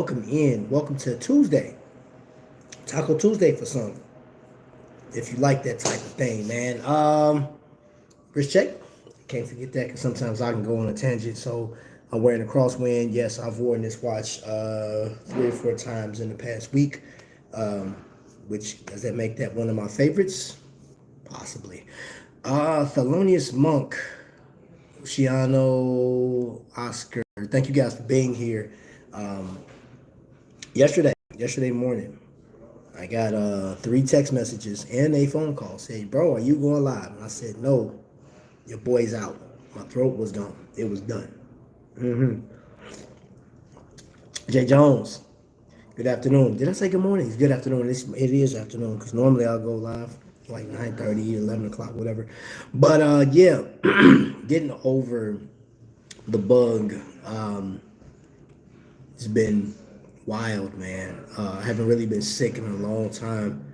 Welcome to Tuesday, Taco Tuesday for some. If you like that type of thing, man. Wrist check. Can't forget that because sometimes I can go on a tangent. So I'm wearing a crosswind. Yes, I've worn this watch 3 or 4 times in the past week. Um, which does that make that one of my favorites? Possibly. Thelonious Monk, Luciano, Oscar. Thank you guys for being here. Um, yesterday morning, I got 3 text messages and a phone call. Say, bro, are you going live? And I said, no, your boy's out. My throat was done. It was done. hmm Jay Jones, good afternoon. Did I say good morning? It's good afternoon. It is afternoon because normally I'll go live like 9:30, 11 o'clock, whatever. But yeah, getting over the bug. It's been wild, man. I haven't really been sick in a long time.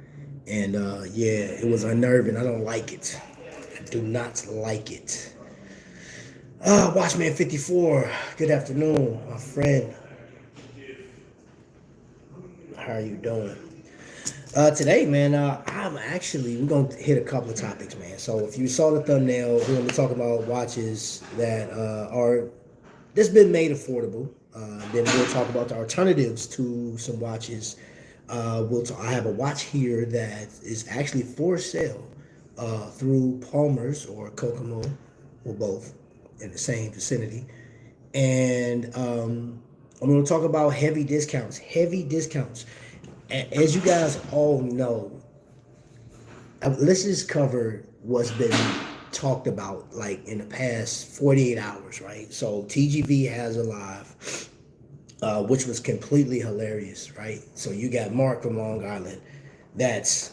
And yeah, it was unnerving. I don't like it. I do not like it. Watchman 54. Good afternoon, my friend. How are you doing? Today, man, we're going to hit a couple of topics, man. So if you saw the thumbnail, we're going to be talking about watches that that's been made affordable. Then we'll talk about the alternatives to some watches. I have a watch here that is actually for sale through Palmer's or Kokomo, or both in the same vicinity. And I'm going to talk about heavy discounts. Heavy discounts. As you guys all know, let's just cover what's been talked about like in the past 48 hours, right? So TGV has a live, which was completely hilarious, right? So you got Mark from Long Island. That's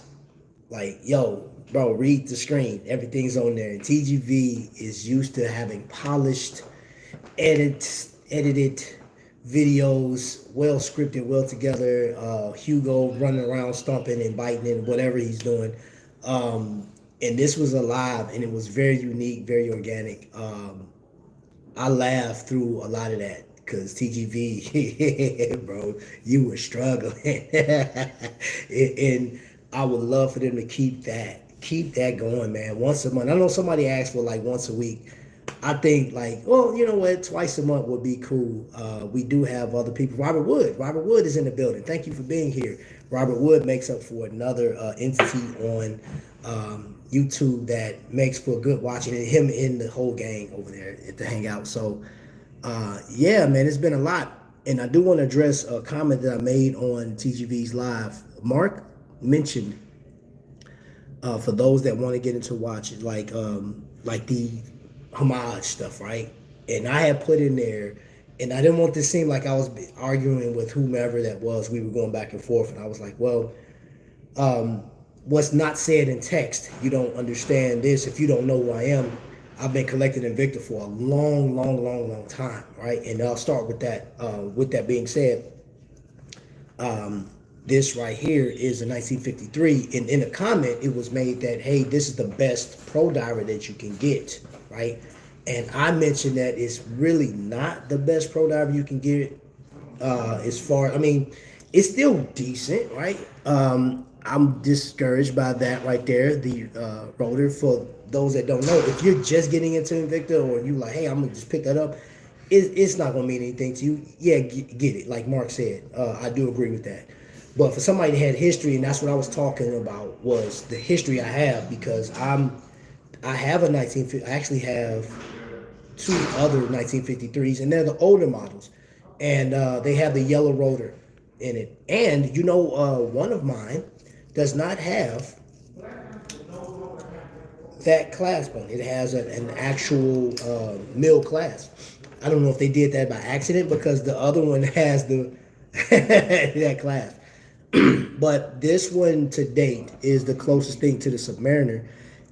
like, yo, bro, read the screen. Everything's on there. And TGV is used to having polished, edited videos, well scripted, well together. Hugo running around, stomping and biting and whatever he's doing. And this was alive, and it was very unique, very organic. I laughed through a lot of that because TGV, bro, you were struggling, and I would love for them to keep that going, man. Once a month. I know somebody asked for like once a week. I think like, well, you know what, twice a month would be cool. We do have other people. Robert Wood. Robert Wood is in the building. Thank you for being here. Robert Wood makes up for another entity on YouTube that makes for good watching. And him and the whole gang over there at the hangout. So yeah, man, it's been a lot. And I do want to address a comment that I made on TGV's live. Mark mentioned for those that want to get into watching, like the homage stuff, right? And I had put in there, and I didn't want this to seem like I was arguing with whomever that was. We were going back and forth, and I was like, well, what's not said in text, you don't understand this if you don't know who I am. I've been collecting Invicta for a long time, right? And I'll start with that. With that being said, this right here is a 1953, and in a comment it was made that, hey, this is the best pro diver that you can get, right? And I mentioned that it's really not the best pro diver you can get. As far, I mean, it's still decent, right? I'm discouraged by that right there, the rotor. For those that don't know, if you're just getting into Invicta, or you like, hey, I'm gonna just pick that up, it's not gonna mean anything to you. Yeah, get it, like Mark said. I do agree with that. But for somebody that had history, and that's what I was talking about, was the history I have, because I have a 1950. I actually have two other 1953s, and they're the older models, and they have the yellow rotor in it. And you know, one of mine does not have that clasp on it. It has an actual mill clasp. I don't know if they did that by accident because the other one has the that clasp. But this one to date is the closest thing to the Submariner.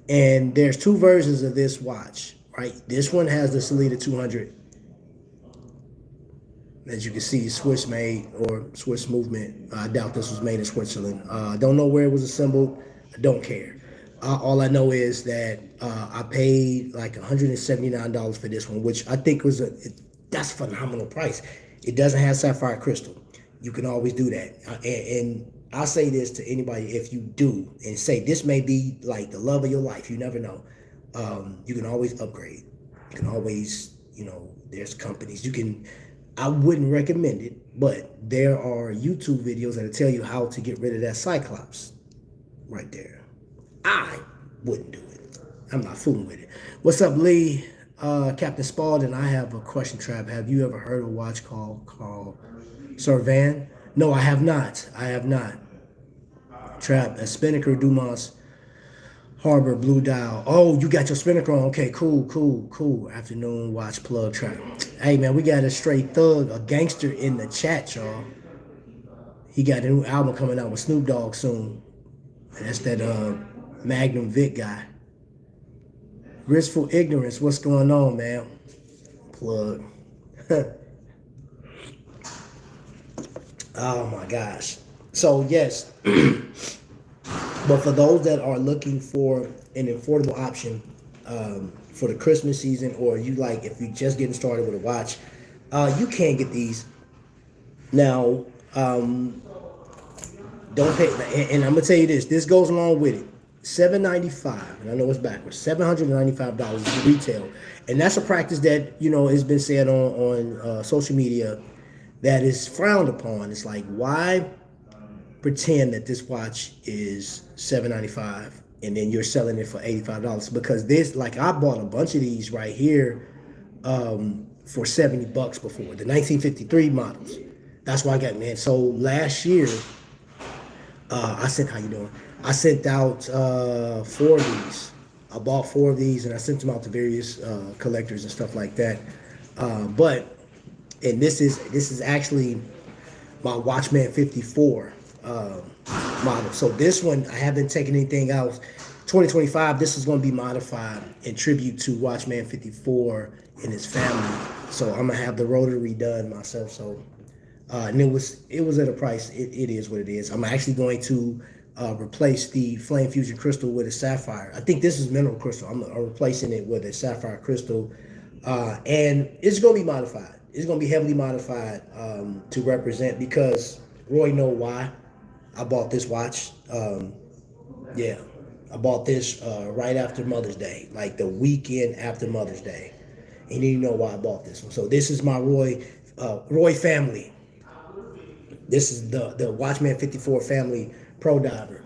And there's two versions of this watch, right? This one has the Salida 200. As you can see, Swiss made or Swiss movement. I doubt this was made in Switzerland. I don't know where it was assembled. I don't care. All I know is that I paid like $179 for this one, which I think that's a phenomenal price. It doesn't have sapphire crystal. You can always do that. And I say this to anybody: if you do, and say this may be like the love of your life, you never know. You can always upgrade. You can always, there's companies you can. I wouldn't recommend it, but there are YouTube videos that'll tell you how to get rid of that Cyclops right there. I wouldn't do it. I'm not fooling with it. What's up, Lee? Captain Spaulding, I have a question, Trap. Have you ever heard of a watch called Servan? No, I have not. I have not. Trap, a Spinnaker Dumas Harbor Blue Dial. Oh, you got your Spinnaker on. Okay, cool. Afternoon watch plug Trap. Hey, man, we got a straight thug, a gangster in the chat, y'all. He got a new album coming out with Snoop Dogg soon. That's that Magnum Vic guy. Blissful Ignorance, what's going on, man? Plug. Oh my gosh. So yes, but for those that are looking for an affordable option for the Christmas season, or if you're just getting started with a watch, you can get these. Now, don't pay, and I'm gonna tell you this goes along with it. $795, and I know it's backwards. $795 retail, and that's a practice that has been said on social media that is frowned upon. It's like, why pretend that this watch is $795 and then you're selling it for $85? Because this, I bought a bunch of these right here for $70 before, the 1953 models. That's why I got, man. So last year, how you doing? I sent out 4 of these. I bought 4 of these and I sent them out to various collectors and stuff like that. And this is actually my Watchman 54 model. So this one, I haven't taken anything else. 2025, this is going to be modified in tribute to Watchman 54 and his family. So I'm gonna have the rotary done myself. So and it was at a price. It is what it is. I'm actually going to replace the Flame Fusion crystal with a sapphire. I think this is mineral crystal. I'm replacing it with a sapphire crystal, and it's going to be modified. It's going to be heavily modified to represent, because Roy know why I bought this watch. Yeah, I bought this right after Mother's Day, like the weekend after Mother's Day. And you know why I bought this one. So this is my Roy family. This is the Watchman 54 family Pro Diver.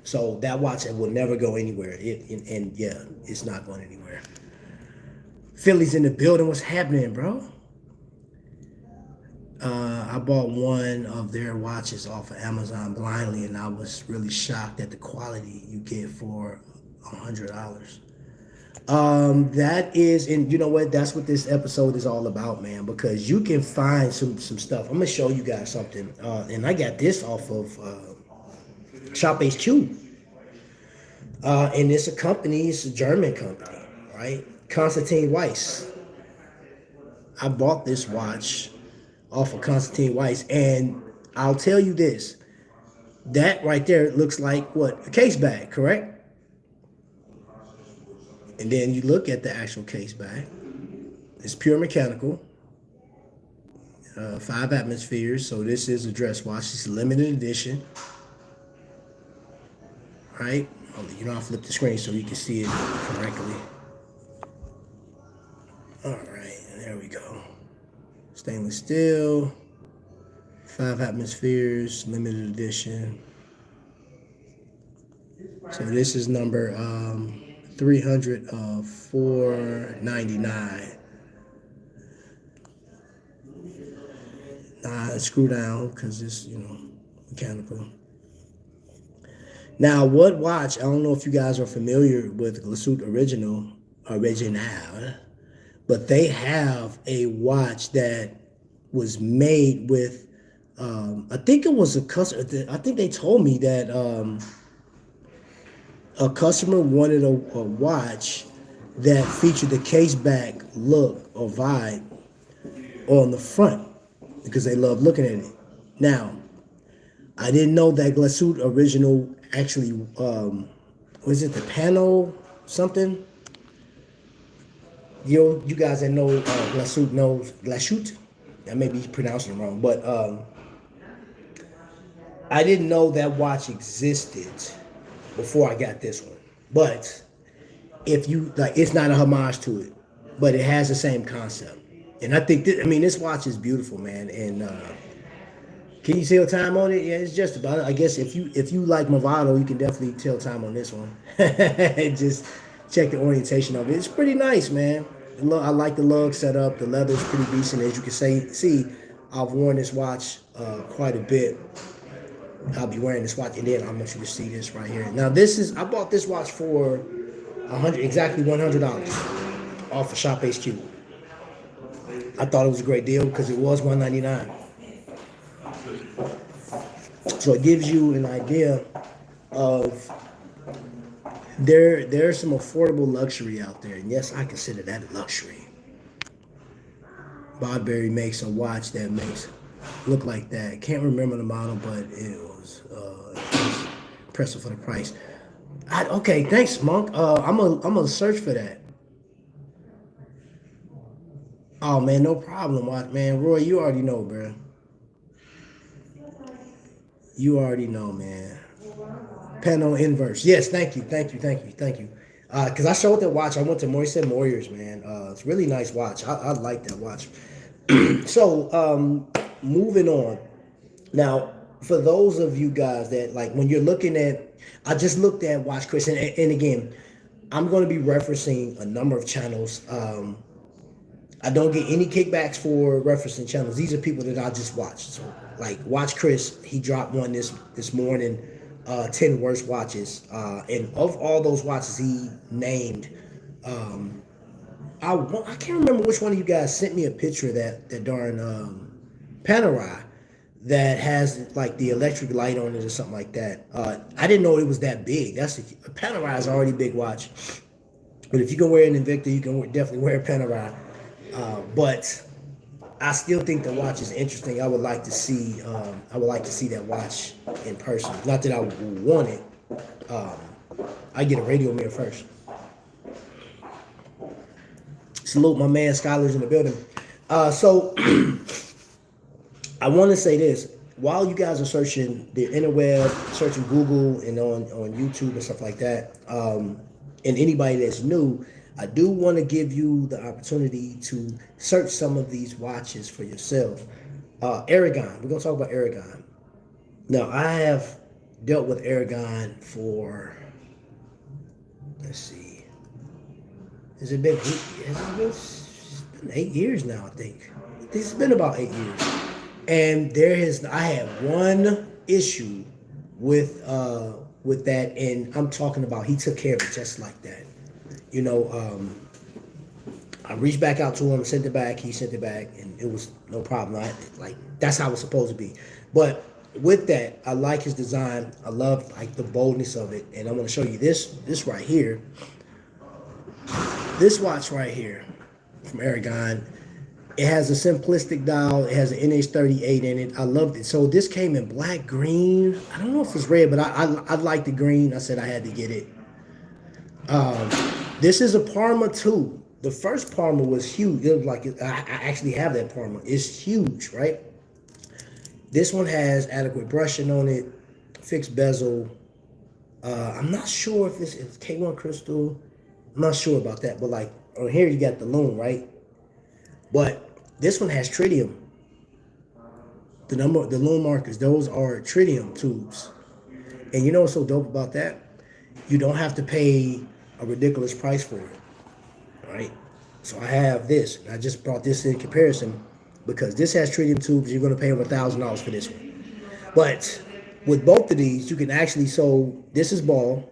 So that watch will never go anywhere. It's not going anywhere. Philly's in the building. What's happening, bro? I bought one of their watches off of Amazon blindly, and I was really shocked at the quality you get for $100. That is, and you know what? That's what this episode is all about, man. Because you can find some stuff. I'm gonna show you guys something, and I got this off of Shop HQ, and it's a German company, right? Constantine Weiss. I bought this watch off of Constantine Weiss, and I'll tell you this: that right there looks like what? A case bag, correct? And then you look at the actual case bag. It's pure mechanical, 5 atmospheres. So this is a dress watch. It's a limited edition, right? I'll flip the screen so you can see it correctly. All right, there we go. Stainless steel, 5 atmospheres, limited edition. So this is number 300 of $499. Screw down because it's mechanical. Now, what watch? I don't know if you guys are familiar with Glasuit Original, but they have a watch that was made with. I think it was a customer. I think they told me that. A customer wanted a watch that featured the case back look or vibe on the front because they love looking at it. Now, I didn't know that Glasuit Original actually, was it the panel something? You guys that know Glasuit knows Glasuit. I may be pronouncing it wrong, but I didn't know that watch existed before I got this one. But if you like, it's not a homage to it, but it has the same concept. And I think this watch is beautiful, man. And can you tell time on it? Yeah, it's just about. I guess if you like Movado, you can definitely tell time on this one. Just check the orientation of it. It's pretty nice, man. I like the lug setup. The leather is pretty decent, as you can see. I've worn this watch quite a bit. I'll be wearing this watch, and then I want you to see this right here. Now, I bought this watch for exactly $100 off of Shop HQ. I thought it was a great deal because it was $199. So it gives you an idea of there's some affordable luxury out there, and yes, I consider that a luxury. Bodberry makes a watch that makes look like that. Can't remember the model, but it was impressive for the price. Okay, thanks, Monk. I'm gonna search for that. Oh man, no problem, man. Roy, you already know, bro. You already know, man. Panel inverse. Yes, thank you. Because I showed that watch. I went to Moisset Warriors, man. It's a really nice watch. I like that watch. So, moving on. Now, for those of you guys that, like, when you're looking at, I just looked at Watch Chris, and again, I'm going to be referencing a number of channels. I don't get any kickbacks for referencing channels. These are people that I just watched. So, like, Watch Chris, he dropped one this morning, 10 worst watches. And of all those watches he named, I can't remember which one of you guys sent me a picture of that darn Panerai that has like the electric light on it or something like that. I didn't know it was that big. A Panerai is already a big watch, but if you can wear an Invicta, you can definitely wear a Panerai. But I still think the watch is interesting. I would like to see that watch in person. Not that I would want it. I get a radio mirror first. Salute my man Skylar's in the building. So I want to say this. While you guys are searching the interweb, searching Google and on YouTube and stuff like that, and anybody that's new, I do want to give you the opportunity to search some of these watches for yourself. Aragon. We're going to talk about Aragon. Now, I have dealt with Aragon for, let's see, has it been 8 years now, I think. It's been about 8 years. And I had one issue with that, and I'm talking about he took care of it just like that. You know, I reached back out to him, sent it back, he sent it back, and it was no problem. That's how it's supposed to be. But with that, I like his design. I love like the boldness of it, and I'm going to show you this right here. This watch right here from Aragon. It has a simplistic dial. It has an NH38 in it. I loved it. So this came in black, green. I don't know if it's red, but I like the green. I said I had to get it. This is a Parma too. The first Parma was huge. It was like I actually have that Parma. It's huge, right? This one has adequate brushing on it, fixed bezel. I'm not sure if it's K1 crystal. I'm not sure about that, but like on here you got the lume, right? But this one has tritium. The lume markers, those are tritium tubes. And you know what's so dope about that? You don't have to pay a ridiculous price for it, right? So I have this. I just brought this in comparison because this has tritium tubes. You're going to pay over $1,000 for this one. But with both of these, you can actually, so this is Ball,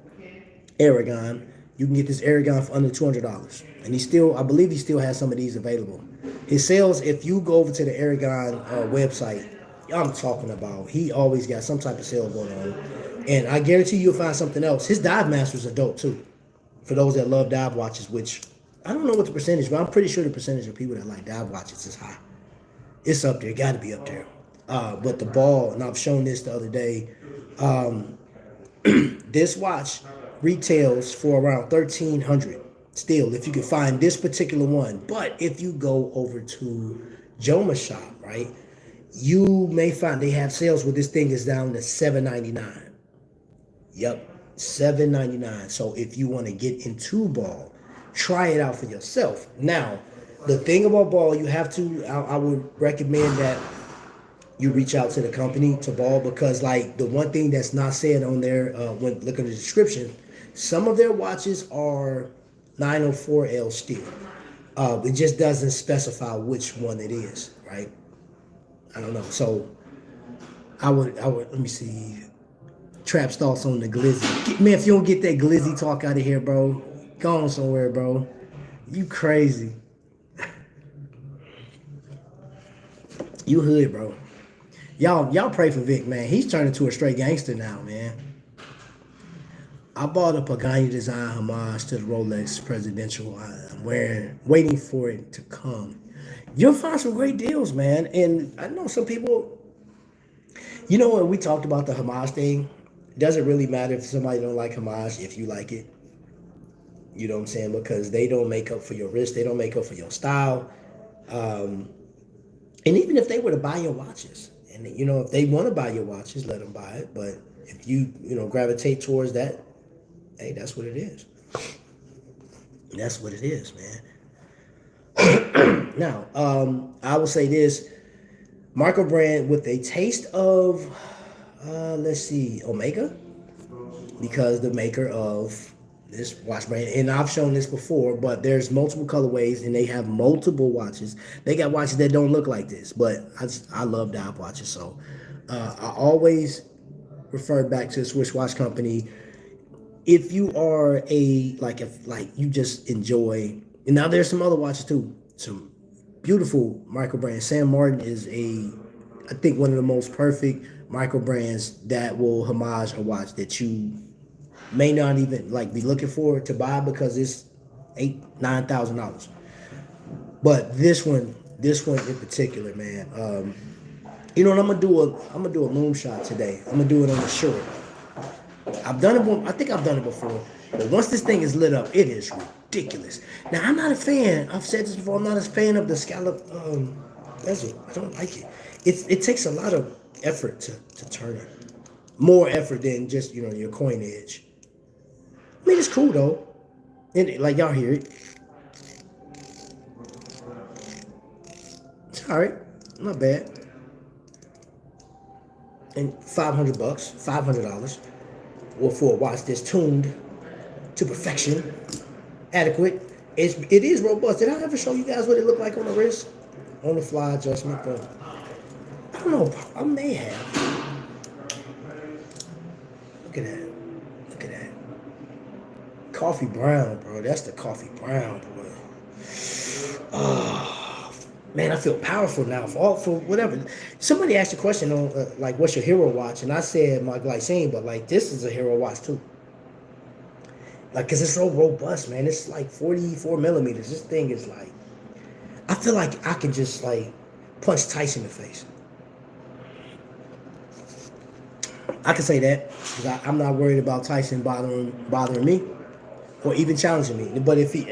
Aragon. You can get this Aragon for under $200. And I believe he still has some of these available. His sales, if you go over to the Aragon website, I'm talking about, he always got some type of sale going on. And I guarantee you'll find something else. His dive masters are dope too. For those that love dive watches, which I don't know what the percentage, but I'm pretty sure the percentage of people that like dive watches is high. It's up there, got to be up there. But the Ball, and I've shown this the other day, this watch retails for around $1,300 still, if you can find this particular one. But if you go over to Joma's shop, right, you may find they have sales where this thing is down to $7.99. Yep, $7.99. So if you want to get into ball, try it out for yourself. Now, the thing about ball, you have to. I would recommend that you reach out to the company to ball, because like the one thing that's not said on there when looking at the description, some of their watches are 904L steel. It just doesn't specify which one it is, right? I don't know. So I would let me see. Trap's thoughts on the glizzy. Man, if you don't get that glizzy talk out of here, bro, go on somewhere, bro. You crazy. You hood, bro. Y'all pray for Vic, man. He's turning into a straight gangster now, man. I bought a Pagani design homage to the Rolex Presidential. I'm waiting for it to come. You'll find some great deals, man. And I know some people, when we talked about the homage thing, it doesn't really matter if somebody don't like homage if you like it. You know what I'm saying? Because they don't make up for your wrist. They don't make up for your style. And even if they were to buy your watches, and if they want to buy your watches, let them buy it. But if you gravitate towards that, hey, that's what it is. That's what it is, man. Now, I will say this: micro brand with a taste of, let's see, Omega, because the maker of this watch brand, and I've shown this before, but there's multiple colorways and they have multiple watches. They got watches that don't look like this, but I love dive watches, so I always refer back to the Swiss Watch Company. If you are if you just enjoy, and now there's some other watches too, some beautiful micro brands. Sam Martin is I think one of the most perfect micro brands that will homage a watch that you may not even be looking for to buy, because it's $8,000-$9,000. But this one in particular, man. And I'm gonna do a moon shot today. I'm gonna do it on the short. I've done it. I think I've done it before. But once this thing is lit up, it is ridiculous. Now I'm not a fan. I've said this before. I'm not a fan of the scallop bezel. I don't like it. It takes a lot of effort to turn it. More effort than just your coin edge. I mean, it's cool though, and y'all hear it. It's all right, not bad. And $500, $500, or for a watch that's tuned to perfection, adequate. It is robust. Did I ever show you guys what it looked like on the wrist, on the fly adjustment? But I don't know. I may have. Look at that. Look at that. Coffee brown, bro. That's the coffee brown, boy. Oh, man, I feel powerful now for whatever. Somebody asked a question on what's your hero watch, and I said my glycine, but this is a hero watch too. Cause it's so robust, man. It's 44 millimeters. This thing is I feel like I can just punch Tyson in the face. I can say that because I'm not worried about Tyson bothering me or even challenging me. But if he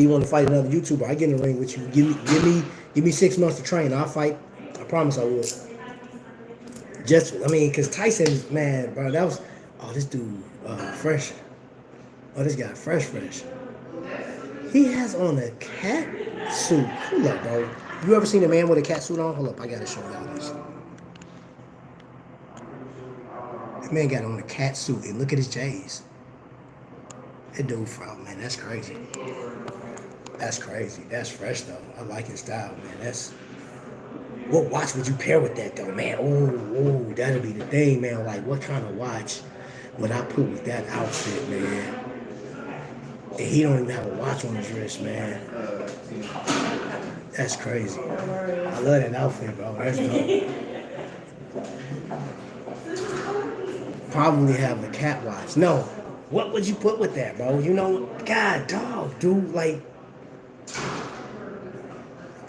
want to fight another YouTuber, I get in the ring with you. Give me 6 months to train. I'll fight. I promise I will. Because Tyson, man, bro, that was this dude fresh. Oh, this guy fresh. He has on a cat suit. Hold up, bro. You ever seen a man with a cat suit on? Hold up, I gotta show y'all this. That man got on a cat suit, and look at his J's. That dude, man, that's crazy. That's crazy. That's fresh though. I like his style, man. What watch would you pair with that though, man? Oh, that'll be the thing, man. What kind of watch would I put with that outfit, man? And he don't even have a watch on his wrist, man. That's crazy. I love that outfit, bro. That's dope. Probably have a cat watch. No. What would you put with that, bro? God, dog, dude,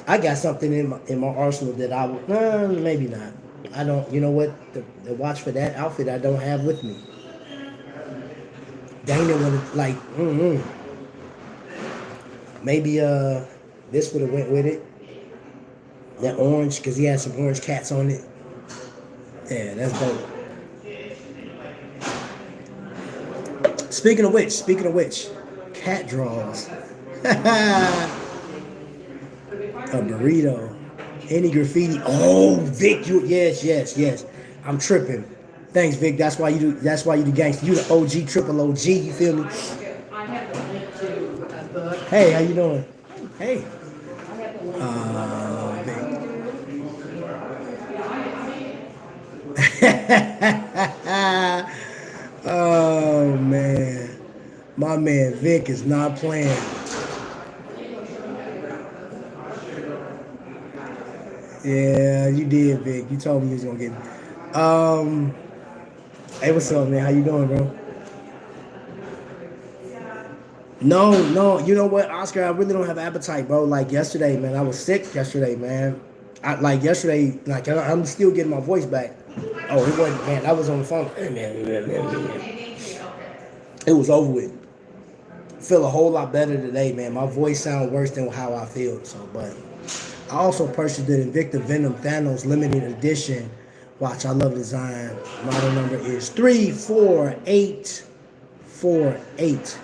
I got something in my arsenal that I would, maybe not. I don't, what? The watch for that outfit I don't have with me. Dana would maybe this would have went with it. That orange, because he had some orange cats on it. Yeah, that's dope. Speaking of which, cat draws. A burrito. Any graffiti. Oh, Vic, yes. I'm tripping. Thanks, Vic. That's why you do gangster. You the OG, triple OG, you feel me? I have the link to a book. Hey, how you doing? Hey. Vic. Oh man. My man Vic is not playing. Yeah, you did, Vic. You told me you was gonna get me. Hey, what's up, man? How you doing, bro? No. You know what, Oscar? I really don't have appetite, bro. Like yesterday, man. I was sick yesterday, man. Like yesterday, like I'm still getting my voice back. Oh, it wasn't, man. I was on the phone. Man. It was over with. Feel a whole lot better today, man. My voice sounds worse than how I feel. So, but I also purchased the Invicta Venom Thanos limited edition. Watch, I love design. Model number is 34848.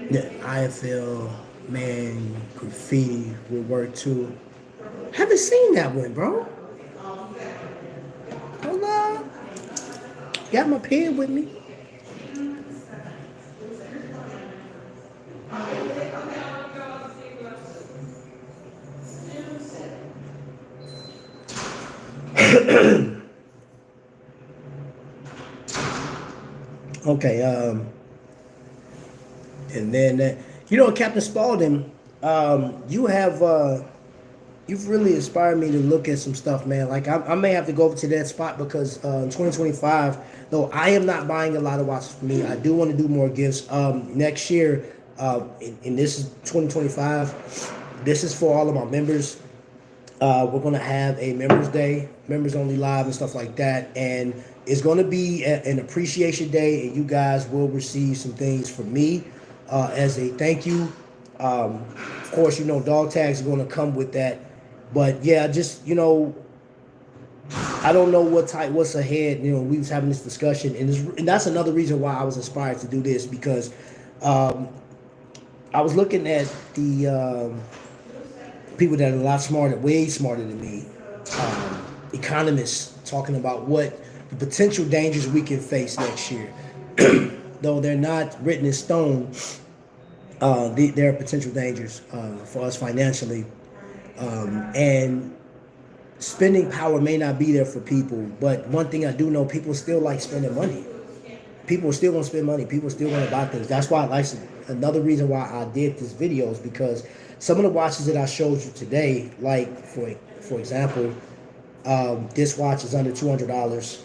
The IFL, man, graffiti will work too. Haven't seen that one, bro. Hold on. Got my pen with me. Okay, and then Captain Spaulding, you've really inspired me to look at some stuff, man. Like I may have to go over to that spot because in 2025, though I am not buying a lot of watches for me. I do want to do more gifts next year, and this is 2025. This is for all of my members. We're gonna have a members day, members only live and stuff like that, and it's gonna be an appreciation day, and you guys will receive some things from me as a thank you. Of course, dog tags are gonna come with that, but yeah, just I don't know what's ahead. We was having this discussion, and that's another reason why I was inspired to do this because I was looking at the people that are a lot smarter, way smarter than me, economists talking about what the potential dangers we can face next year. Though they're not written in stone, there are potential dangers for us financially. And spending power may not be there for people, but one thing I do know, people still like spending money. People are still going to spend money. People are still going to buy things. That's why another reason why I did this video is because some of the watches that I showed you today, like for example, this watch is under $200.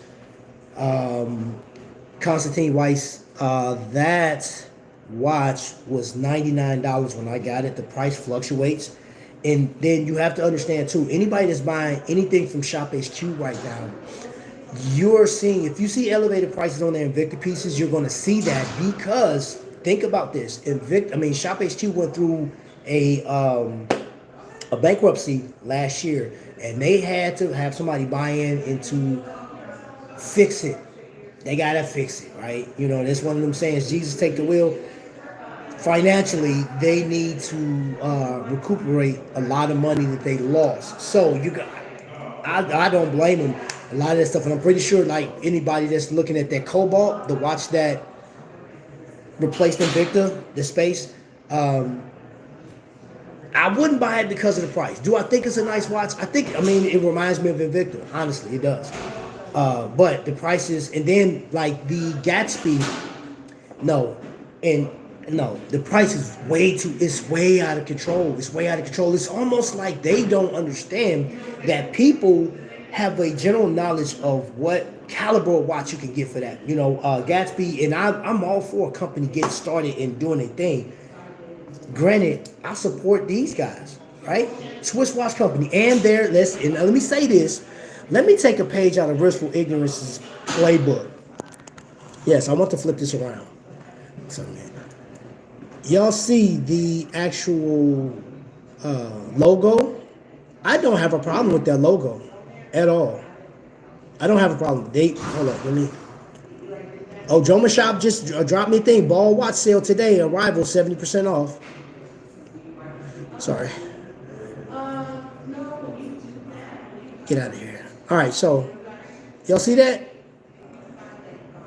Constantine Weiss, that watch was $99 when I got it. The price fluctuates. And then you have to understand too, anybody that's buying anything from Shop HQ right now, you're seeing, if you see elevated prices on their Invicta pieces, you're going to see that because think about this. Shop HQ went through a bankruptcy last year, and they had to have somebody buy in to fix it. They gotta fix it, right? That's one of them sayings, Jesus take the wheel. Financially, they need to recuperate a lot of money that they lost. So I don't blame them. A lot of that stuff, and I'm pretty sure, like anybody that's looking at that Cobalt, the watch that replaced Invicta, the Space, I wouldn't buy it because of the price. Do I think it's a nice watch? It reminds me of Invicta. Honestly, it does. But the prices, and then like the Gatsby, no, the price is it's way out of control. It's way out of control. It's almost like they don't understand that people have a general knowledge of what caliber of watch you can get for that. Gatsby, and I'm all for a company getting started and doing a thing. Granted, I support these guys, right? Swiss Watch Company, and let me say this. Let me take a page out of Blissful Ignorance's playbook. Yes, I want to flip this around. So, man, y'all see the actual logo? I don't have a problem with that logo at all. I don't have a problem. Hold up, let me. Oh, Joma Shop just dropped me a thing. Ball watch sale today. Arrival 70% off. Sorry. Get out of here. All right, so y'all see that?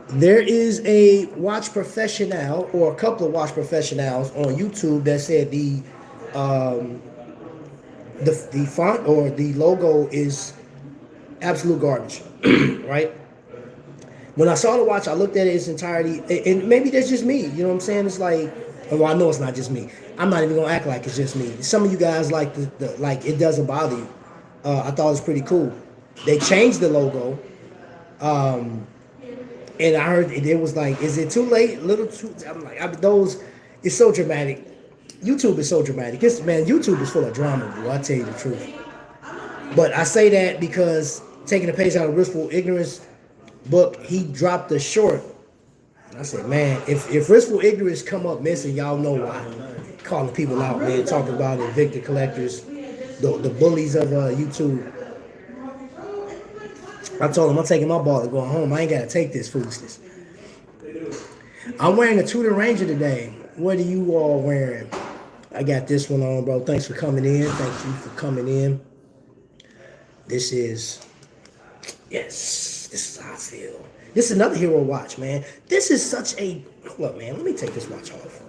There is a watch professional or a couple of watch professionals on YouTube that said the font or the logo is absolute garbage, right? When I saw the watch, I looked at it in its entirety, and maybe that's just me. You know what I'm saying? It's like, well, I know it's not just me. I'm not even gonna act like it's just me. Some of you guys like the like it doesn't bother you. I thought it was pretty cool. They changed the logo, and I heard it was like, is it too late? Little too. I'm like, those. It's so dramatic. YouTube is so dramatic. YouTube is full of drama, bro. I tell you the truth. But I say that because taking a page out of Wistful Ignorance book, he dropped the short. And I said, man, if Wistful Ignorance come up missing, y'all know why. Calling people out, man, talking about evicted collectors, the bullies of YouTube. I told him I'm taking my ball and going home. I ain't got to take this foolishness. I'm wearing a Tudor Ranger today. What are you all wearing? I got this one on, bro. Thanks for coming in. Thank you for coming in. This is how I feel. This is another hero watch, man. This is such a, look, man, let me take this watch off.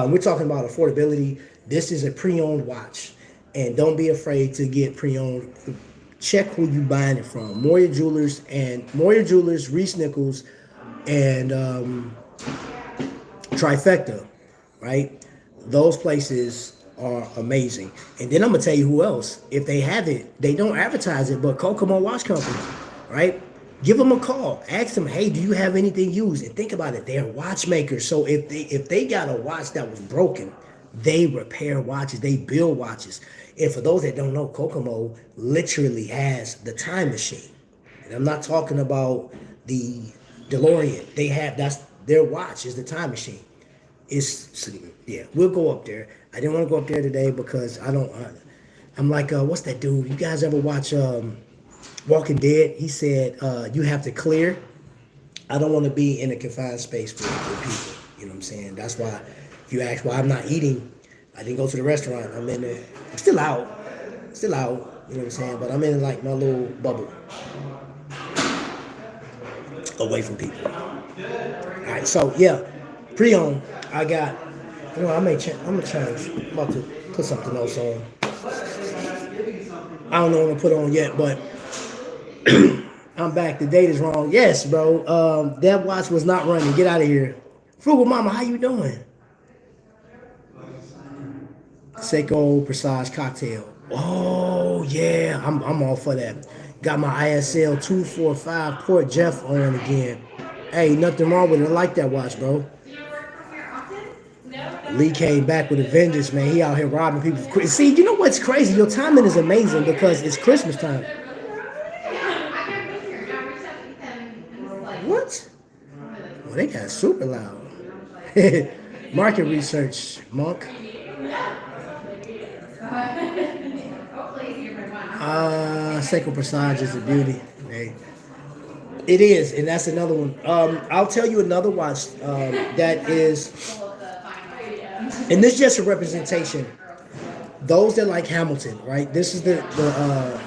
We're talking about affordability. This is a pre-owned watch. And don't be afraid to get pre-owned. Check who you buying it from. Moyer Jewelers, Reese Nichols, and Trifecta, right? Those places are amazing. And then I'm gonna tell you who else. If they have it, they don't advertise it, but Kokomo Watch Company, right? Give them a call. Ask them, hey, do you have anything used? And think about it, they're watchmakers. So if they got a watch that was broken, they repair watches, they build watches. And for those that don't know, Kokomo literally has the time machine. And I'm not talking about the DeLorean. That's their watch is the time machine. We'll go up there. I didn't want to go up there today because I'm like, what's that dude? You guys ever watch Walking Dead? He said, you have to clear. I don't want to be in a confined space with people. You know what I'm saying? That's why if you ask why I'm not eating, I didn't go to the restaurant. I'm in there. I'm still out. You know what I'm saying? But I'm in like my little bubble. Away from people. All right, so yeah, pre-owned. I got, I'm gonna change. I'm about to put something else on. I don't know what I'm gonna put on yet, but I'm back. The date is wrong. Yes, bro. That watch was not running. Get out of here. Frugal Mama, how you doing? Seiko Presage cocktail. Oh yeah, I'm all for that. Got my ISL 245 Port Jeff on again. Hey, nothing wrong with it. I like that watch, bro. Lee came back with a vengeance, man. He out here robbing people. See, you know what's crazy? Your timing is amazing because it's Christmas time. What? Well, they got super loud. Market research, Monk. Seiko Presage is a beauty. Hey. It is, and that's another one. I'll tell you another watch that is, and this is just a representation. Those that like Hamilton, right? This is the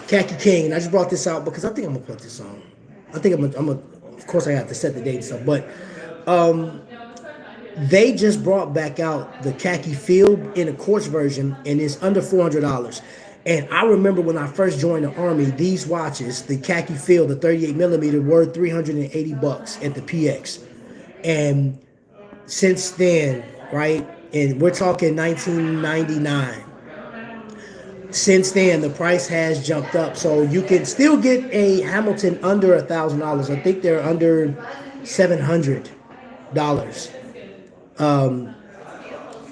Khaki King, and I just brought this out because I think I'm gonna put this on. I think I'm gonna. Of course, I have to set the date and stuff, but they just brought back out the Khaki Field in a quartz version, and it's under $400. And I remember when I first joined the Army, these watches, the Khaki Field, the 38 millimeter, were $380 at the PX. And since then, right, and we're talking 1999. Since then, the price has jumped up. So you can still get a Hamilton under $1,000. I think they're under $700.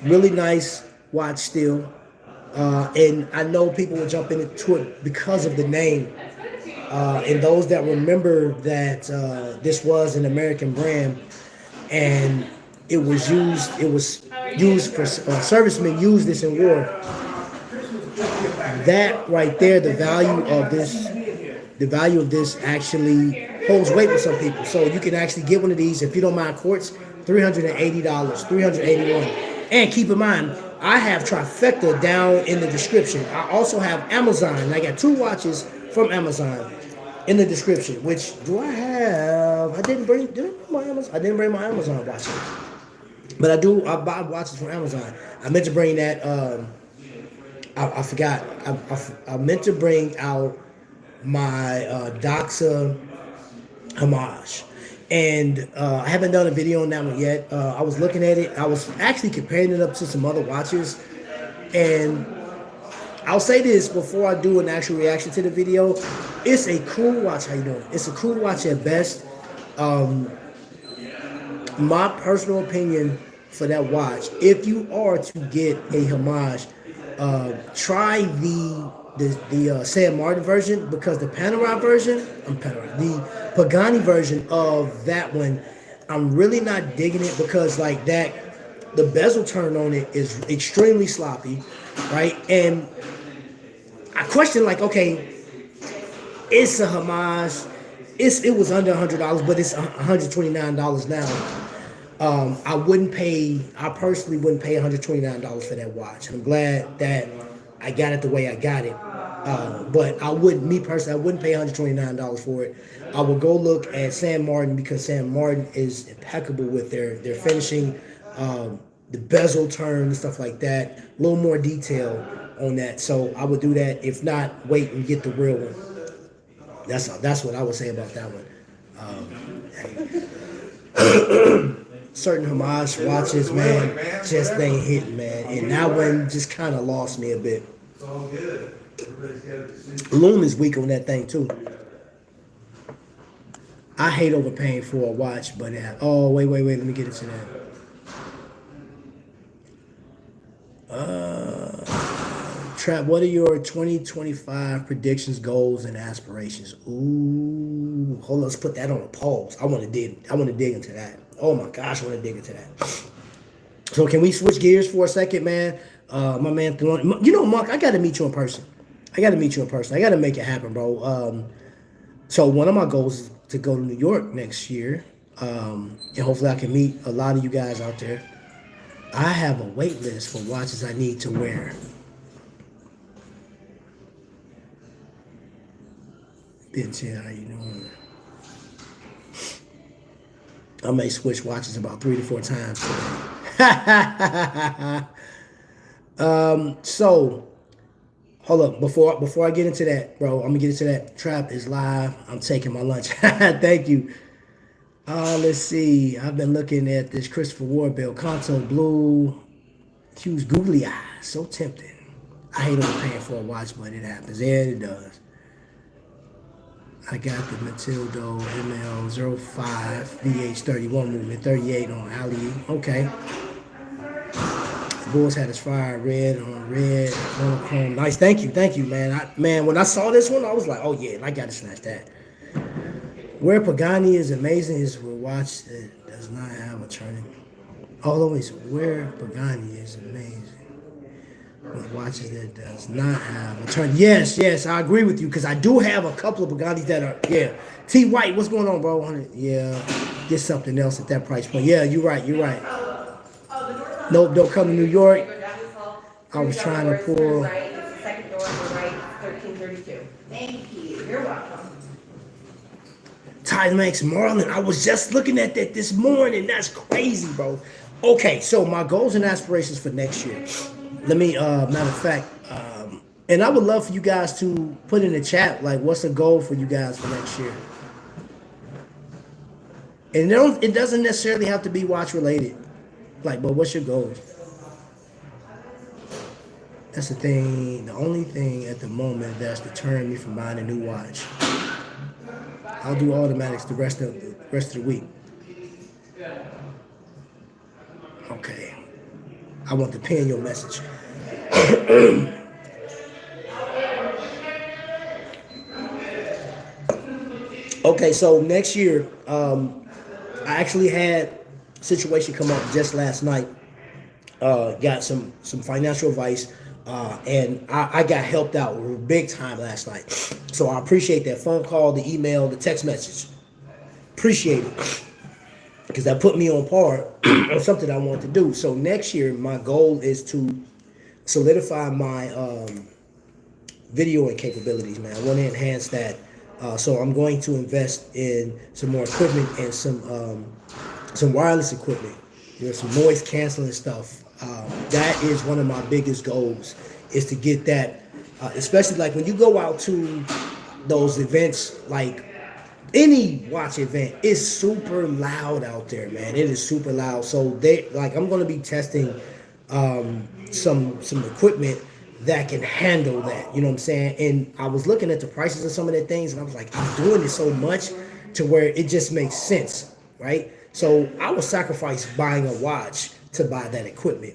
Really nice watch still. And I know people will jump into it because of the name. And those that remember that this was an American brand and it was used for servicemen used this in war. that right there, the value of this actually holds weight with some people. So you can actually get one of these if you don't mind quartz, $380, 381. And keep in mind, I have Trifecta down in the description. I also have Amazon. I got 2 watches from Amazon in the description. Which do I have? Did I bring my Amazon? I didn't bring my Amazon watches. But I buy watches from Amazon. I meant to bring that. I forgot. I meant to bring out my Doxa homage, and I haven't done a video on that one yet. I was looking at it. I was actually comparing it up to some other watches, and I'll say this before I do an actual reaction to the video. It's a cool watch. How you doing? It's a cool watch at best. My personal opinion for that watch, if you are to get a homage, try the San Martin version, because the the Pagani version of that one, I'm really not digging it, because like that, the bezel turn on it is extremely sloppy, right? And I question, like, okay, it's a homage. It was under $100, but it's $129 now. I personally wouldn't pay $129 for that watch. I'm glad that I got it the way I got it. But I wouldn't pay $129 for it. I would go look at San Martin, because San Martin is impeccable with their finishing, the bezel turn and stuff like that. A little more detail on that. So I would do that. If not, wait and get the real one. That's what I would say about that one. Certain homage watches, man, just ain't hitting, man. And that one just kind of lost me a bit. It's all good. Loom is weak on that thing too. I hate overpaying for a watch, but oh wait, let me get into that. Trap, what are your 2025 predictions, goals, and aspirations? Ooh, hold on, let's put that on a pause. I want to dig into that. Oh my gosh, I want to dig into that. So can we switch gears for a second, man? My man, Mark, I got to meet you in person. I got to make it happen, bro. So one of my goals is to go to New York next year. And hopefully I can meet a lot of you guys out there. I have a wait list for watches I need to wear. Bitch, yeah, how you doing? I may switch watches about 3 to 4 times today. So hold up, before I get into that, bro, I'm gonna get into that. Trap is live. I'm taking my lunch. Thank you. Let's see. I've been looking at this Christopher Ward Bell Conto Blue. Huge googly eyes. So tempting. I hate overpaying for a watch, but it happens. Yeah, it does. I got the Matildo ML05 VH31 movement, 38 on Ali. Okay. The Bulls had his fire red on red, monochrome. Nice. Thank you, man. When I saw this one, I was like, oh yeah, I gotta snatch that. Where Pagani is amazing is a watch that does not have a turning. Always where Pagani is amazing. With watches that does not have a turn. Yes, I agree with you, because I do have a couple of Bugattis that are, yeah. T White, what's going on, bro? Yeah, get something else at that price point. Yeah, you're right. Nope, don't come to New York. I was trying to pull. Second door on the right, 1332. Thank you. You're welcome. Timex Marlin. I was just looking at that this morning. That's crazy, bro. Okay, so my goals and aspirations for next year. Let me, matter of fact, and I would love for you guys to put in the chat, like, what's a goal for you guys for next year? And it doesn't necessarily have to be watch related. Like, but what's your goal? That's the thing, the only thing at the moment that's deterring me from buying a new watch. I'll do automatics the rest of the week. Okay. I want to pin your message. Okay, so next year, I actually had a situation come up just last night. Got some financial advice. And I got helped out big time last night. So I appreciate that phone call, the email, the text message. Appreciate it. Because that put me on par on something I want to do. So next year, my goal is to solidify my videoing capabilities, man. I want to enhance that. So I'm going to invest in some more equipment and some wireless equipment. Some noise canceling stuff. That is one of my biggest goals, is to get that, especially like when you go out to those events, like any watch event, it's super loud out there, man. It is super loud. So I'm going to be testing some equipment that can handle that. You know what I'm saying? And I was looking at the prices of some of the things, and I was like, I'm doing it so much to where it just makes sense, right? So I will sacrifice buying a watch to buy that equipment.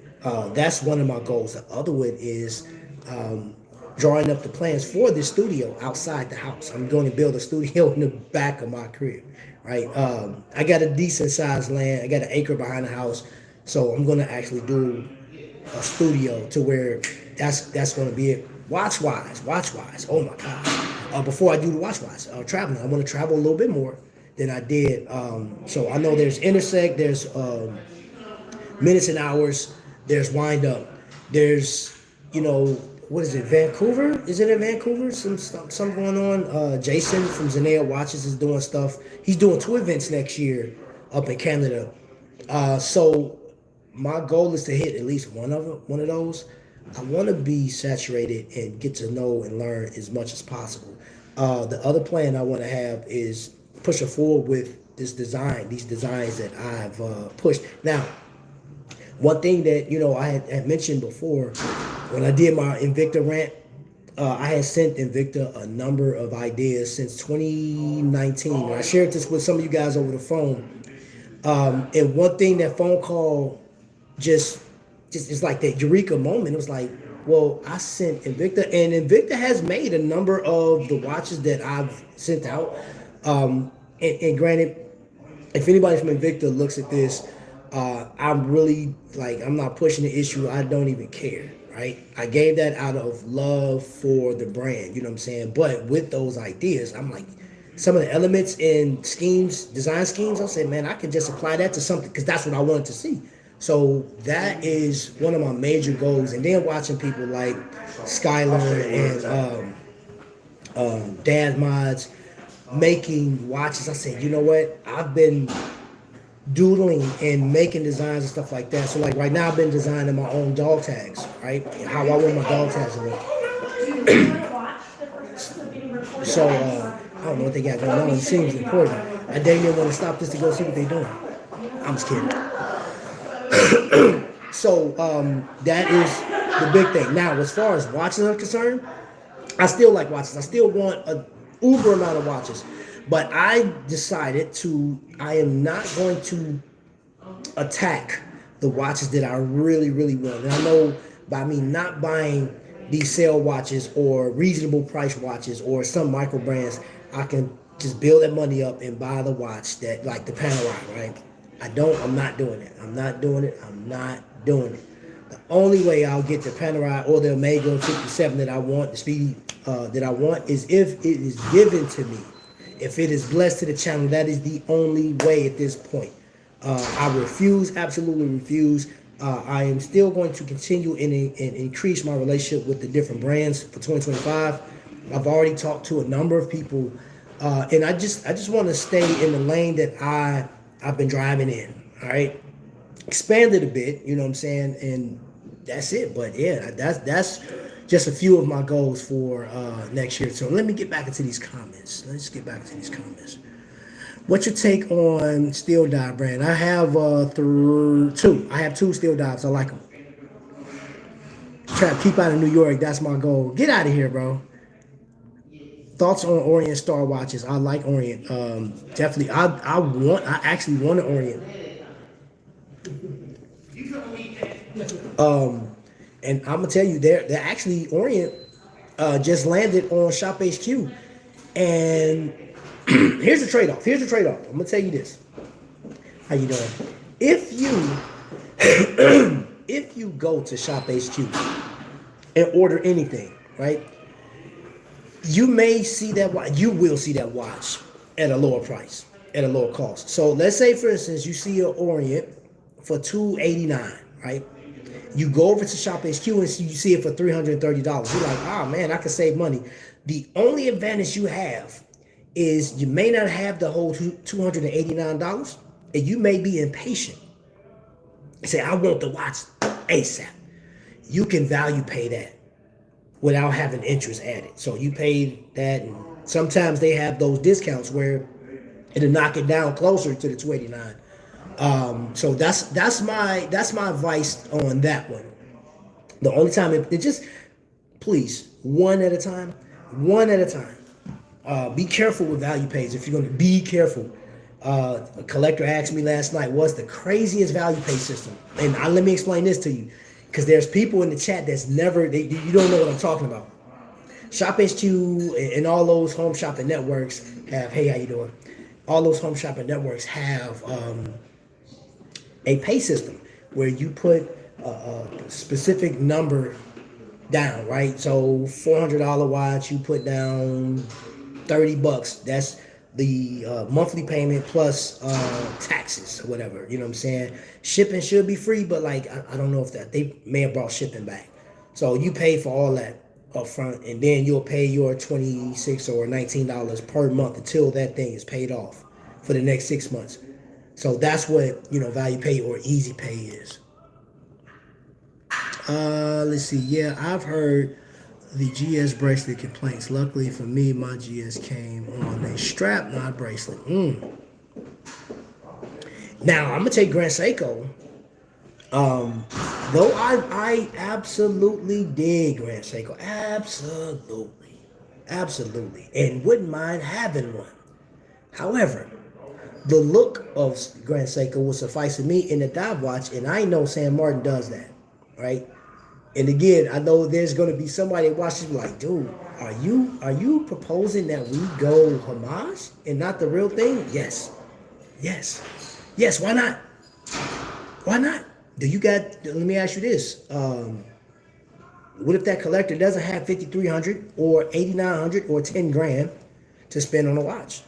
That's one of my goals. The other one is drawing up the plans for this studio outside the house. I'm going to build a studio in the back of my crib, right? I got a decent sized land. I got an acre behind the house. So I'm going to actually do a studio to where that's going to be it. Watch wise. Oh my God. Before I do the watch wise, traveling, I want to travel a little bit more than I did. So I know there's intersect, there's minutes and hours, there's wind up, there's, what is it, Vancouver? Is it in Vancouver? Something going on. Jason from Zanea Watches is doing stuff. He's doing 2 events next year up in Canada. So my goal is to hit at least one of those. I want to be saturated and get to know and learn as much as possible. The other plan I want to have is pushing forward with these designs that I've pushed. Now, one thing that I had mentioned before, when I did my Invicta rant, I had sent Invicta a number of ideas since 2019. And I shared this with some of you guys over the phone. And one thing, that phone call just it's like that eureka moment. It was like, well, I sent Invicta, and Invicta has made a number of the watches that I've sent out. And granted, if anybody from Invicta looks at this, I'm really I'm not pushing the issue. I don't even care, right? I gave that out of love for the brand, you know what I'm saying? But with those ideas, I'm like, some of the elements and schemes, design schemes, I said, man, I could just apply that to something, because that's what I wanted to see. So that is one of my major goals. And then watching people like Skylar and Dad Mods making watches, I said, you know what? I've been doodling and making designs and stuff like that. So right now I've been designing my own dog tags, right? How I want my dog tags to look. So I don't know what they got going on. It seems important. I dang near want to stop this to go see what they're doing. I'm just kidding. So that is the big thing. Now, as far as watches are concerned, I still like watches. I still want an uber amount of watches. But I decided I am not going to attack the watches that I really, really want. And I know by me not buying these sale watches or reasonable price watches or some micro brands, I can just build that money up and buy the watch that, like the Panerai, right? I'm not doing it. I'm not doing it. The only way I'll get the Panerai or the Omega 57 that I want, the Speedy that I want, is if it is given to me. If it is blessed to the channel, that is the only way at this point. I refuse, absolutely refuse. I am still going to continue and increase my relationship with the different brands for 2025. I've already talked to a number of people, and I just want to stay in the lane that I've been driving in. All right, expand it a bit, you know what I'm saying, and that's it. But yeah, that's just a few of my goals for next year. So let me get back into these comments. Let's get back into these comments. What's your take on steel dive brand? I have two. I have 2 steel dives. I like them. Try to keep out of New York. That's my goal. Get out of here, bro. Thoughts on Orient Star watches? I like Orient. Definitely. I actually want an Orient. And I'm gonna tell you, they're actually Orient just landed on Shop HQ, and here's the trade-off. I'm gonna tell you this. How you doing? If you go to Shop HQ and order anything, right? You may see that watch, you will see that watch at a lower price, at a lower cost. So let's say, for instance, you see an Orient for $289, right? You go over to Shop HQ and you see it for $330. You're like, oh man, I can save money. The only advantage you have is you may not have the whole $289, and you may be impatient. Say, I want the watch ASAP. You can value pay that without having interest added. So you pay that, and sometimes they have those discounts where it'll knock it down closer to the 289. So that's my advice on that one. The only time it just, please, one at a time, one at a time. Be careful with value pays if you're going to be careful. A collector asked me last night, what's the craziest value pay system? And let me explain this to you, because there's people in the chat that's never, you don't know what I'm talking about. Shop HQ and all those home shopping networks have, hey, how you doing? All those home shopping networks have a pay system where you put a specific number down, right? So $400 watch, you put down $30. That's the monthly payment plus taxes or whatever. You know what I'm saying? Shipping should be free, but like I don't know if that, they may have brought shipping back. So you pay for all that up front, and then you'll pay your $26 or $19 per month until that thing is paid off for the next 6 months. So that's what, value pay or easy pay is. Let's see. Yeah, I've heard the GS bracelet complaints. Luckily for me, my GS came on a strap, not bracelet. Now, I'm going to take Grand Seiko. Though I absolutely dig Grand Seiko. Absolutely. And wouldn't mind having one. However, the look of Grand Seiko will suffice for me in the dive watch, and I know San Martin does that, right? And again, I know there's going to be somebody that watches like, dude, are you proposing that we go homage and not the real thing? Yes. Why not? Let me ask you this. What if that collector doesn't have $5,300 or $8,900 or 10 grand to spend on a watch?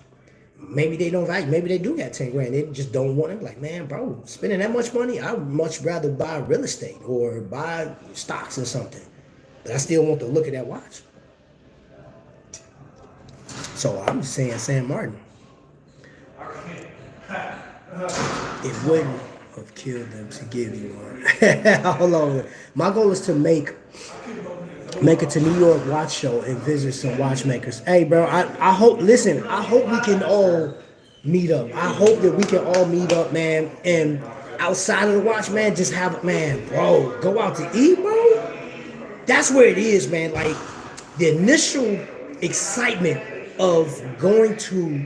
Maybe they don't value. Maybe they do got 10 grand. They just don't want it. Like, man, bro, spending that much money, I would much rather buy real estate or buy stocks or something. But I still want to look at that watch. So I'm just saying, San Martin. It wouldn't have killed them to give you one. Hold on. My goal is to make it to New York Watch Show and visit some watchmakers. Hey, bro, I hope we can all meet up. I hope that we can all meet up, man. And outside of the watch, man, just have, man, bro, go out to eat, bro. That's where it is, man. Like, the initial excitement of going to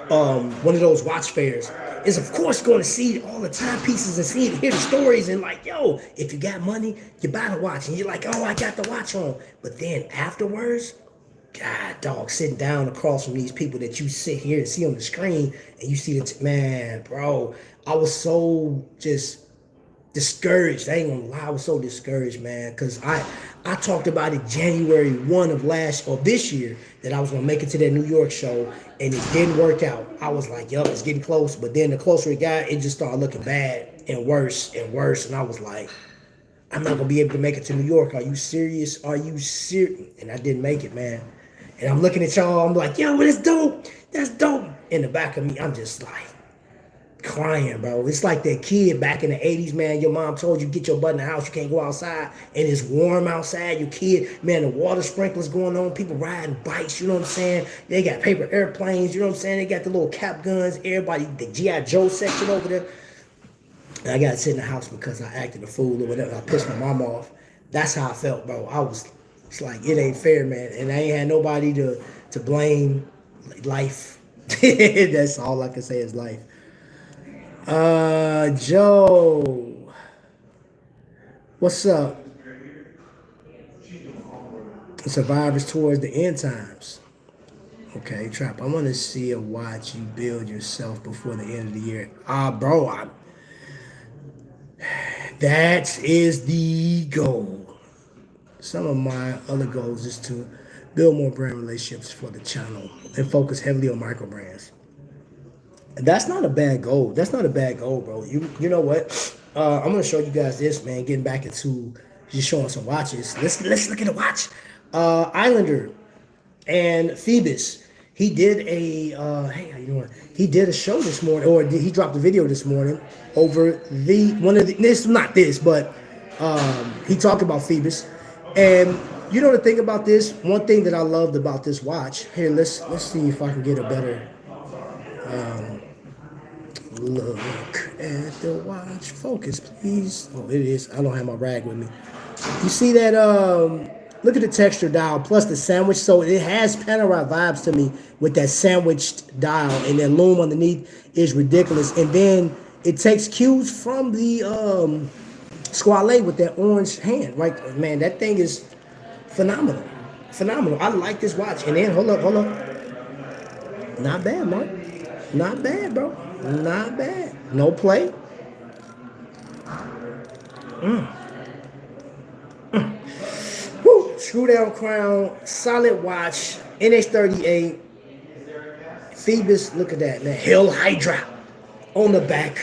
one of those watch fairs is, of course, going to see all the timepieces and hear the stories, and like, yo, if you got money, you buy the watch, and you're like, oh, I got the watch on. But then afterwards, God, dog, sitting down across from these people that you sit here and see on the screen, and you see man, bro, I was so just discouraged. I ain't gonna lie, I was so discouraged, man, because I talked about it January 1 of this year, that I was gonna make it to that New York show, and it didn't work out. I was like, yup, it's getting close. But then the closer it got, it just started looking bad and worse and worse. And I was like, I'm not gonna be able to make it to New York. Are you serious? And I didn't make it, man. And I'm looking at y'all, I'm like, yo, that's dope. That's dope. In the back of me, I'm just like crying, bro. It's like that kid back in the 80s, man. Your mom told you, get your butt in the house, you can't go outside, and it's warm outside. Your kid, man, the water sprinklers going on, people riding bikes, you know what I'm saying? They got paper airplanes, you know what I'm saying? They got the little cap guns, everybody, the G.I. Joe section over there. And I got to sit in the house because I acted a fool or whatever. I pissed my mom off. That's how I felt, bro. It's like, it ain't fair, man. And I ain't had nobody to blame. Life. That's all I can say is life. Joe, what's up? Survivors towards the end times. Okay, Trap, I want to see a watch you build yourself before the end of the year. Bro, that is the goal. Some of my other goals is to build more brand relationships for the channel and focus heavily on micro brands. And that's not a bad goal. That's not a bad goal, bro. You know what? I'm gonna show you guys this, man. Getting back into just showing some watches. Let's look at the watch. Islander and Phoebus. He did a hey, how you doing? He did a show this morning, or he dropped a video this morning over the one of the this not this, but he talked about Phoebus. And you know the thing about this, one thing that I loved about this watch. Here, let's see if I can get a better look at the watch. Focus, please. Oh, it is. I don't have my rag with me. You see that? Look at the texture dial plus the sandwich. So it has Panerai vibes to me with that sandwiched dial, and that loom underneath is ridiculous. And then it takes cues from the Squale with that orange hand. Right, man, that thing is phenomenal. Phenomenal. I like this watch. And then hold up. Not bad, Mark. Not bad, bro. Not bad. No play. Woo. Screw down crown. Solid watch. NH38. Phoebus. Look at that, man. Hell Hydra on the back.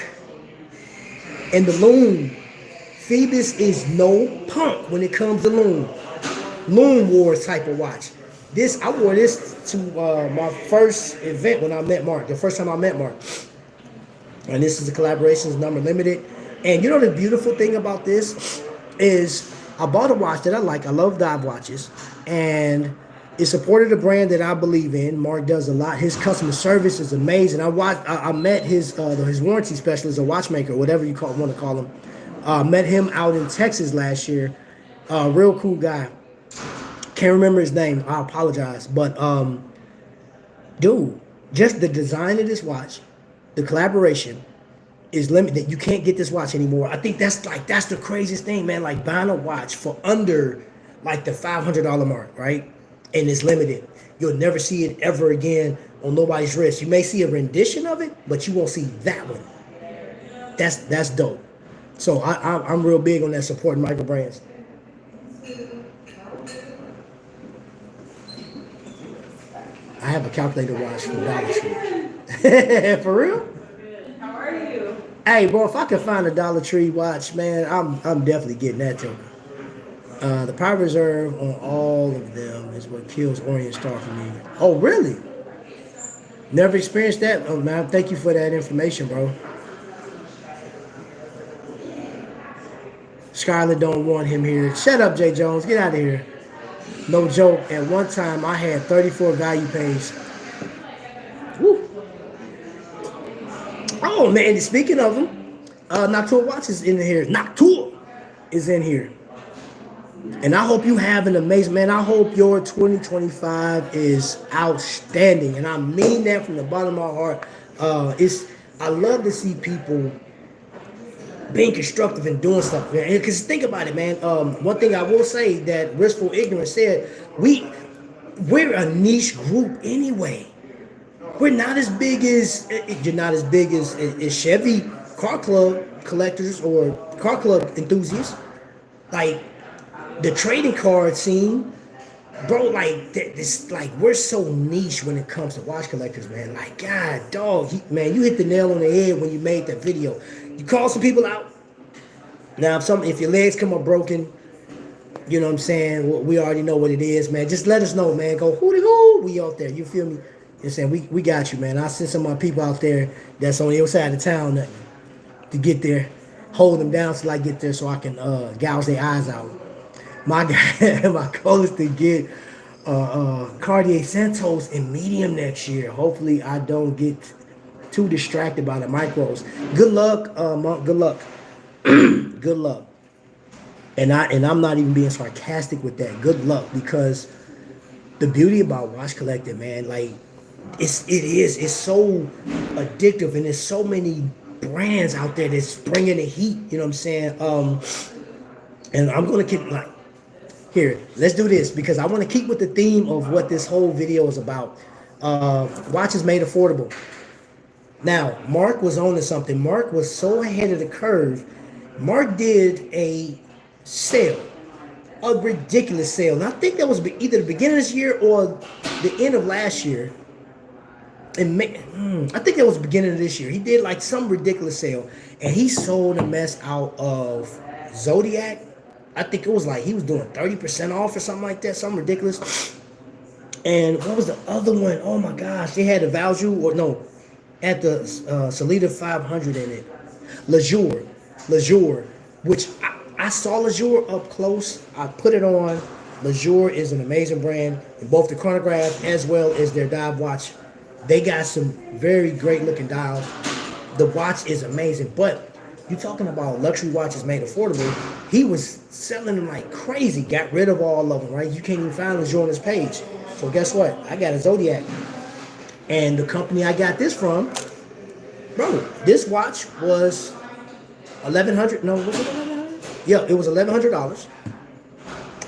And the loom. Phoebus is no punk when it comes to loom. Loom Wars type of watch. This, I wore this to my first event when I met Mark. The first time I met Mark. And this is a collaboration, it's number limited. And you know the beautiful thing about this is I bought a watch that I like. I love dive watches. And it supported a brand that I believe in. Mark does a lot. His customer service is amazing. I met his warranty specialist, a watchmaker, whatever you want to call him. Met him out in Texas last year. Real cool guy. Can't remember his name. I apologize. But dude, just the design of this watch, the collaboration is limited. You can't get this watch anymore. I think that's the craziest thing, man. Like buying a watch for under like the $500 mark, right? And it's limited. You'll never see it ever again on nobody's wrist. You may see a rendition of it, but you won't see that one. That's dope. So I'm real big on that, supporting micro brands. I have a calculator watch from Dollar Tree. For real? How are you? Hey, bro, if I could find a Dollar Tree watch, man, I'm definitely getting that too. The power reserve on all of them is what kills Orient Star for me. Oh, really? Never experienced that? Oh, man, thank you for that information, bro. Skylar don't want him here. Shut up, Jay Jones. Get out of here. No joke. At one time, I had 34 value pays. Woo. Oh, man. Speaking of them, Noctua Watch is in here. Noctua is in here. And I hope you have an amazing, man. I hope your 2025 is outstanding. And I mean that from the bottom of my heart. I love to see people being constructive and doing stuff, man. Because think about it, man. One thing I will say that Wistful Ignorance said, we're a niche group anyway. We're not as big as, you're not as big as Chevy car club collectors or car club enthusiasts. Like the trading card scene, bro, like this, like we're so niche when it comes to watch collectors, man. Like, God, dog, man, you hit the nail on the head when you made that video. You call some people out. Now, if your legs come up broken, you know what I'm saying? We already know what it is, man. Just let us know, man. Go hooty hoo, we out there. You feel me? You know what I'm saying? We got you, man. I'll send some of my people out there that's on the other side of town to get there, hold them down till I get there so I can gouge their eyes out. My guy, my goal is to get Cartier Santos in medium next year. Hopefully, I don't get too distracted by the micros. Good luck, Monk. Good luck. Good luck. And I'm not even being sarcastic with that. Good luck, because the beauty about watch collecting, man, like it's so addictive, and there's so many brands out there that's bringing the heat. You know what I'm saying? And I'm gonna keep like. Here, let's do this because I want to keep with the theme of what this whole video is about. Watches made affordable. Now, Mark was on to something. Mark was so ahead of the curve. Mark did a sale a ridiculous sale. And I think that was either the beginning of this year or the end of last year. And I think that was the beginning of this year. He did like some ridiculous sale, and he sold a mess out of Zodiac. I think it was like he was doing 30% off or something like that, something ridiculous. And what was the other one? Oh my gosh, they had the Valjoux, or no, at the Salida 500 in it. Lejour, which I saw Lejour up close. I put it on. Lejour is an amazing brand in both the chronograph as well as their dive watch. They got some very great looking dials. The watch is amazing, but you're talking about luxury watches made affordable. He was selling them like crazy. Got rid of all of them, right? You can't even find Lejour on his page. So guess what? I got a Zodiac. And the company I got this from, bro, this watch was $1,100. No, was it $1,100? Yeah, it was $1,100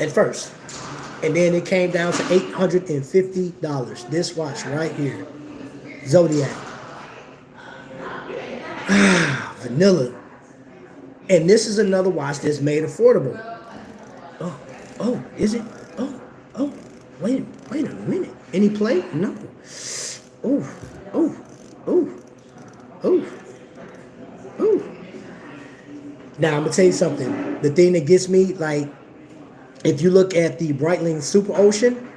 at first. And then it came down to $850. This watch right here. Zodiac. Vanilla. And this is another watch that's made affordable. Oh, is it? Oh, wait a minute. Any play? No. Oh. Now, I'm going to tell you something. The thing that gets me, like, if you look at the Breitling Super Ocean,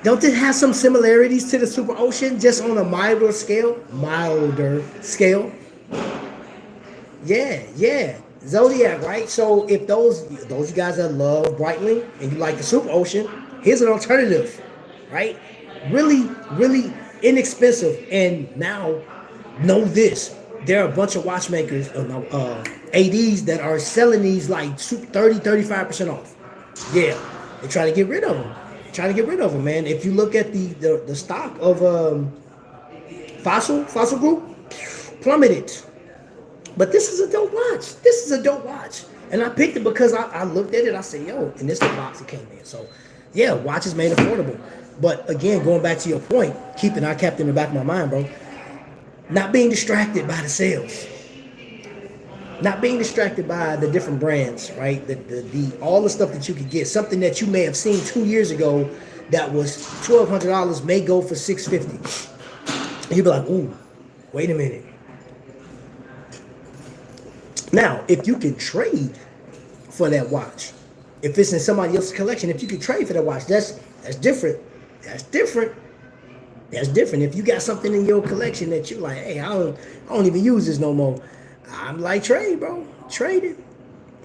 don't it have some similarities to the Super Ocean, just on a milder scale? Yeah. Zodiac, right? So if those you guys that love Breitling and you like the Super Ocean, here's an alternative, right? Really, really inexpensive. And now, know this. There are a bunch of watchmakers, ADs that are selling these like 30, 35% off. Yeah, they try to get rid of them. Man. If you look at the stock of Fossil Group, plummeted. But this is a dope watch. And I picked it because I looked at it. I said, yo, and this is the box it came in. So, yeah, watch is made affordable. But again, going back to your point, I kept in the back of my mind, bro. Not being distracted by the sales. Not being distracted by the different brands, right? All the stuff that you could get. Something that you may have seen 2 years ago that was $1,200 may go for $650. And you'd be like, ooh, wait a minute. Now, if you can trade for that watch, if it's in somebody else's collection, if you can trade for that watch, that's different. That's different. If you got something in your collection that you're like, hey, I don't even use this no more. I'm like, trade, bro. Trade it.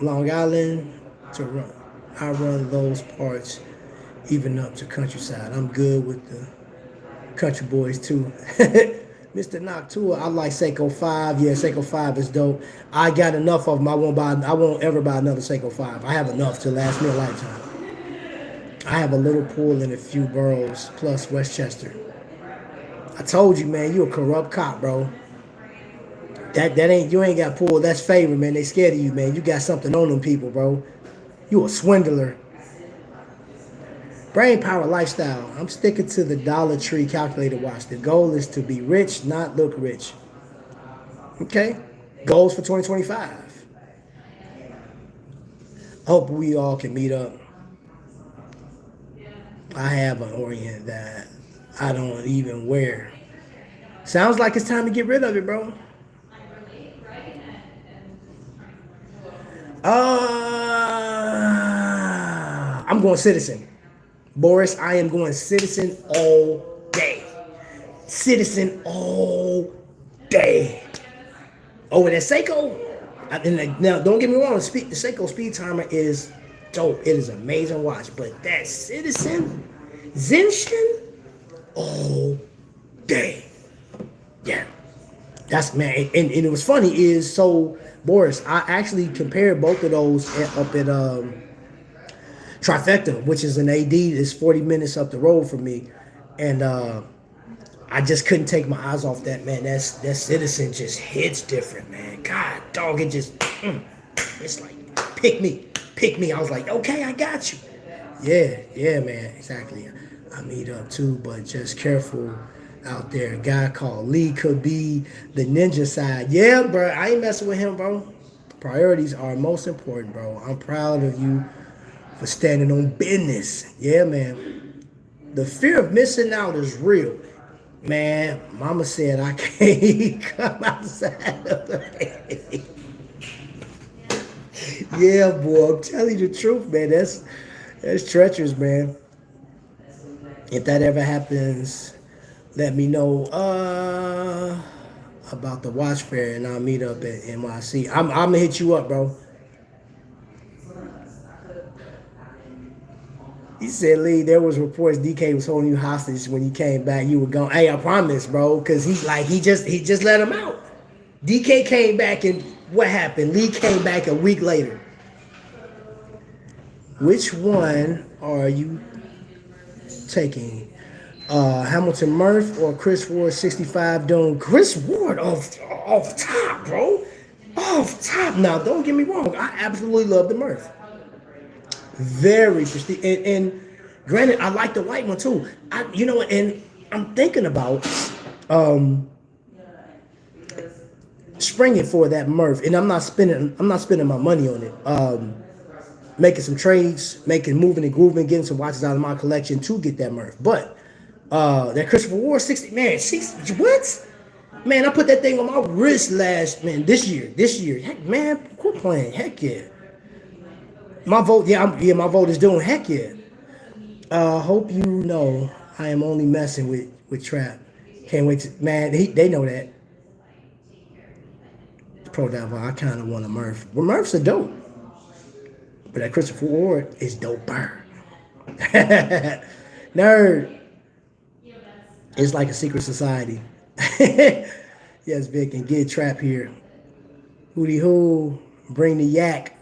Long Island to run. I run those parts even up to countryside. I'm good with the country boys too. Mr. Noctua, I like Seiko 5. Yeah, Seiko 5 is dope. I got enough of them. I won't ever buy another Seiko 5. I have enough to last me a lifetime. I have a little pool in a few boroughs plus Westchester. I told you, man, you a corrupt cop, bro. You ain't got pulled. That's favor, man. They scared of you, man. You got something on them people, bro. You a swindler. Brain power lifestyle. I'm sticking to the Dollar Tree calculator watch. The goal is to be rich, not look rich. Okay? Goals for 2025. Hope we all can meet up. I have an Orient that I don't even wear. Sounds like it's time to get rid of it, bro. I'm going Citizen. Boris, I am going Citizen all day. Citizen all day. Oh, and that Seiko. Now, don't get me wrong. The Seiko Speed Timer is dope. It is an amazing watch. But that Citizen, Zenshin, all day. Yeah. That's, man. And it was funny is, so, Boris, I actually compared both of those up at Trifecta, which is an AD that's 40 minutes up the road from me. And I just couldn't take my eyes off that, man. That Citizen just hits different, man. God, dog, it just, it's like, pick me. I was like, okay, I got you. Yeah, man, exactly. I meet up too, but just careful out there. A guy called Lee could be the ninja side. Yeah, bro, I ain't messing with him, bro. Priorities are most important, bro. I'm proud of you for standing on business. Yeah, man. The fear of missing out is real. Man, mama said I can't come outside of the rain. Yeah, boy, I'm telling you the truth, man. That's treacherous, man. If that ever happens, let me know about the watch fair and I'll meet up at NYC. I'm gonna hit you up, bro. He said, Lee, there was reports DK was holding you hostage when you came back. You were gone. Hey, I promise, bro, because he just let him out. DK came back and what happened? Lee came back a week later. Which one are you taking? Hamilton Murph or Chris Ward 65 Dome? Chris Ward off top, bro. Off top. Now, don't get me wrong. I absolutely love the Murph. Very prestigious. And granted, I like the white one too. And I'm thinking about springing for that Murph. And I'm not spending my money on it. Making some trades, moving and grooving, getting some watches out of my collection to get that Murph. But that Christopher Ward 60, man, 60, what? Man, I put that thing on my wrist this year. Heck, man, quit playing. Heck yeah. My vote, my vote is doing heck yeah. Hope you know I am only messing with Trap. Can't wait to, man, they know that. Pro Devil, I kind of want a Murph. Well, Murphs are dope. But that Christopher Ward is doper. Nerd. It's like a secret society. Yes, Vic, and get Trap here. Hootie hoo, bring the yak.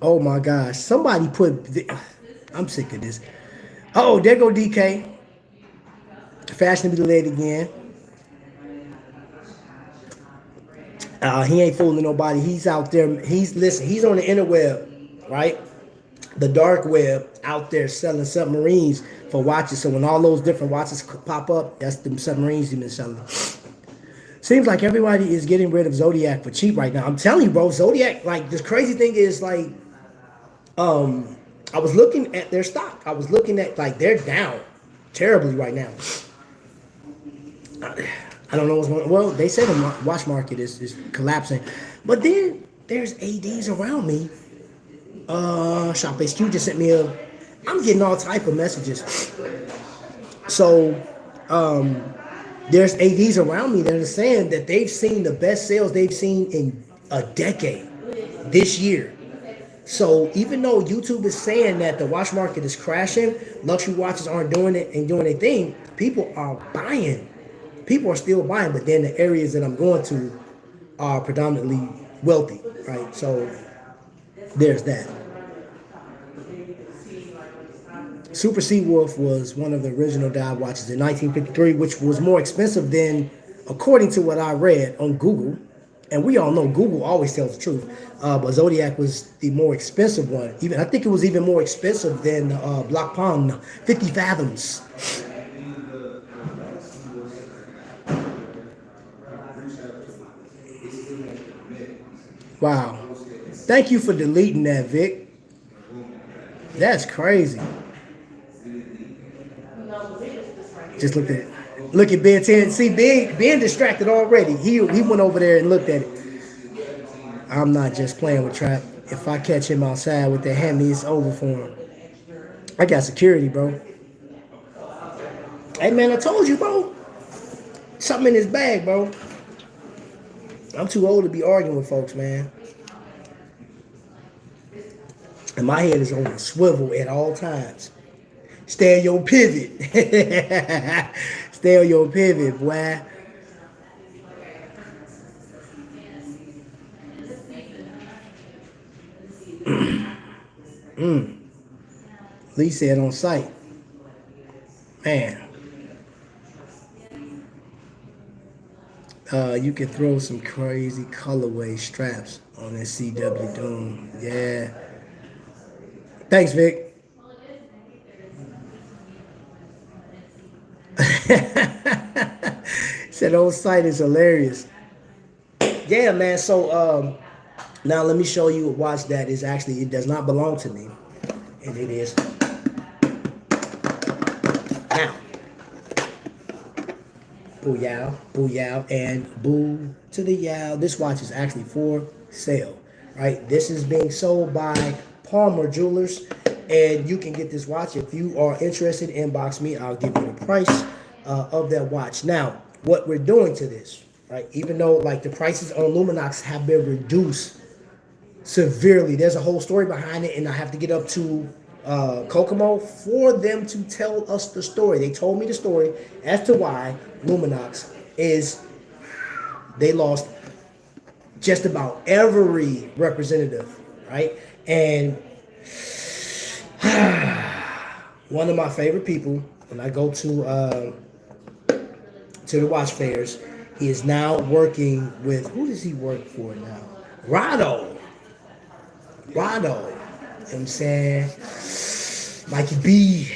Oh my gosh, somebody I'm sick of this. Oh, there go DK. Fashionably late again. He ain't fooling nobody. He's out there. He's on the interweb, right? The dark web out there selling submarines for watches. So when all those different watches pop up, that's the submarines he's been selling. Seems like everybody is getting rid of Zodiac for cheap right now. I'm telling you, bro, Zodiac, like, this crazy thing is, like, I was looking at their stock. I was looking at, like, they're down terribly right now. I don't know what's going on. Well, they say the watch market is collapsing. But then there's ADs around me. Shop HQ just sent me I'm getting all type of messages. So, there's ADs around me that are saying that they've seen the best sales they've seen in a decade this year. So even though YouTube is saying that the watch market is crashing, luxury watches aren't doing it and doing their thing, people are buying. People are still buying, but then the areas that I'm going to are predominantly wealthy, right? So there's that. Super Seawolf was one of the original dive watches in 1953, which was more expensive than, according to what I read on Google. And we all know Google always tells the truth. But Zodiac was the more expensive one. I think it was even more expensive than Block Palm 50 Fathoms. Wow. Thank you for deleting that, Vic. That's crazy. Just look at Ben 10. See, Ben distracted already. He went over there and looked at it. I'm not just playing with Trap. If I catch him outside with that Hemi, it's over for him. I got security, bro. Hey, man, I told you, bro. Something in his bag, bro. I'm too old to be arguing with folks, man. And my head is on a swivel at all times. Stay on your pivot. Stay on your pivot, boy. Lee said on site. Man. You can throw some crazy colorway straps on that CW Doom. Yeah. Thanks, Vic. Said old site is hilarious. Yeah, man. So now let me show you a watch that is actually, it does not belong to me. and it is now. Booyah, booyah, and boo to the yow. This watch is actually for sale, right? This is being sold by Palmer Jewelers, and you can get this watch. If you are interested, inbox me. I'll give you the price of that watch. Now, what we're doing to this, right? Even though like the prices on Luminox have been reduced severely, there's a whole story behind it, and I have to get up to Kokomo for them to tell us the story. They told me the story as to why Luminox is they lost just about every representative, right? And one of my favorite people when I go to the watch fairs, he is now working with, who does he work for now? Rado. You know what I'm saying? Mikey B,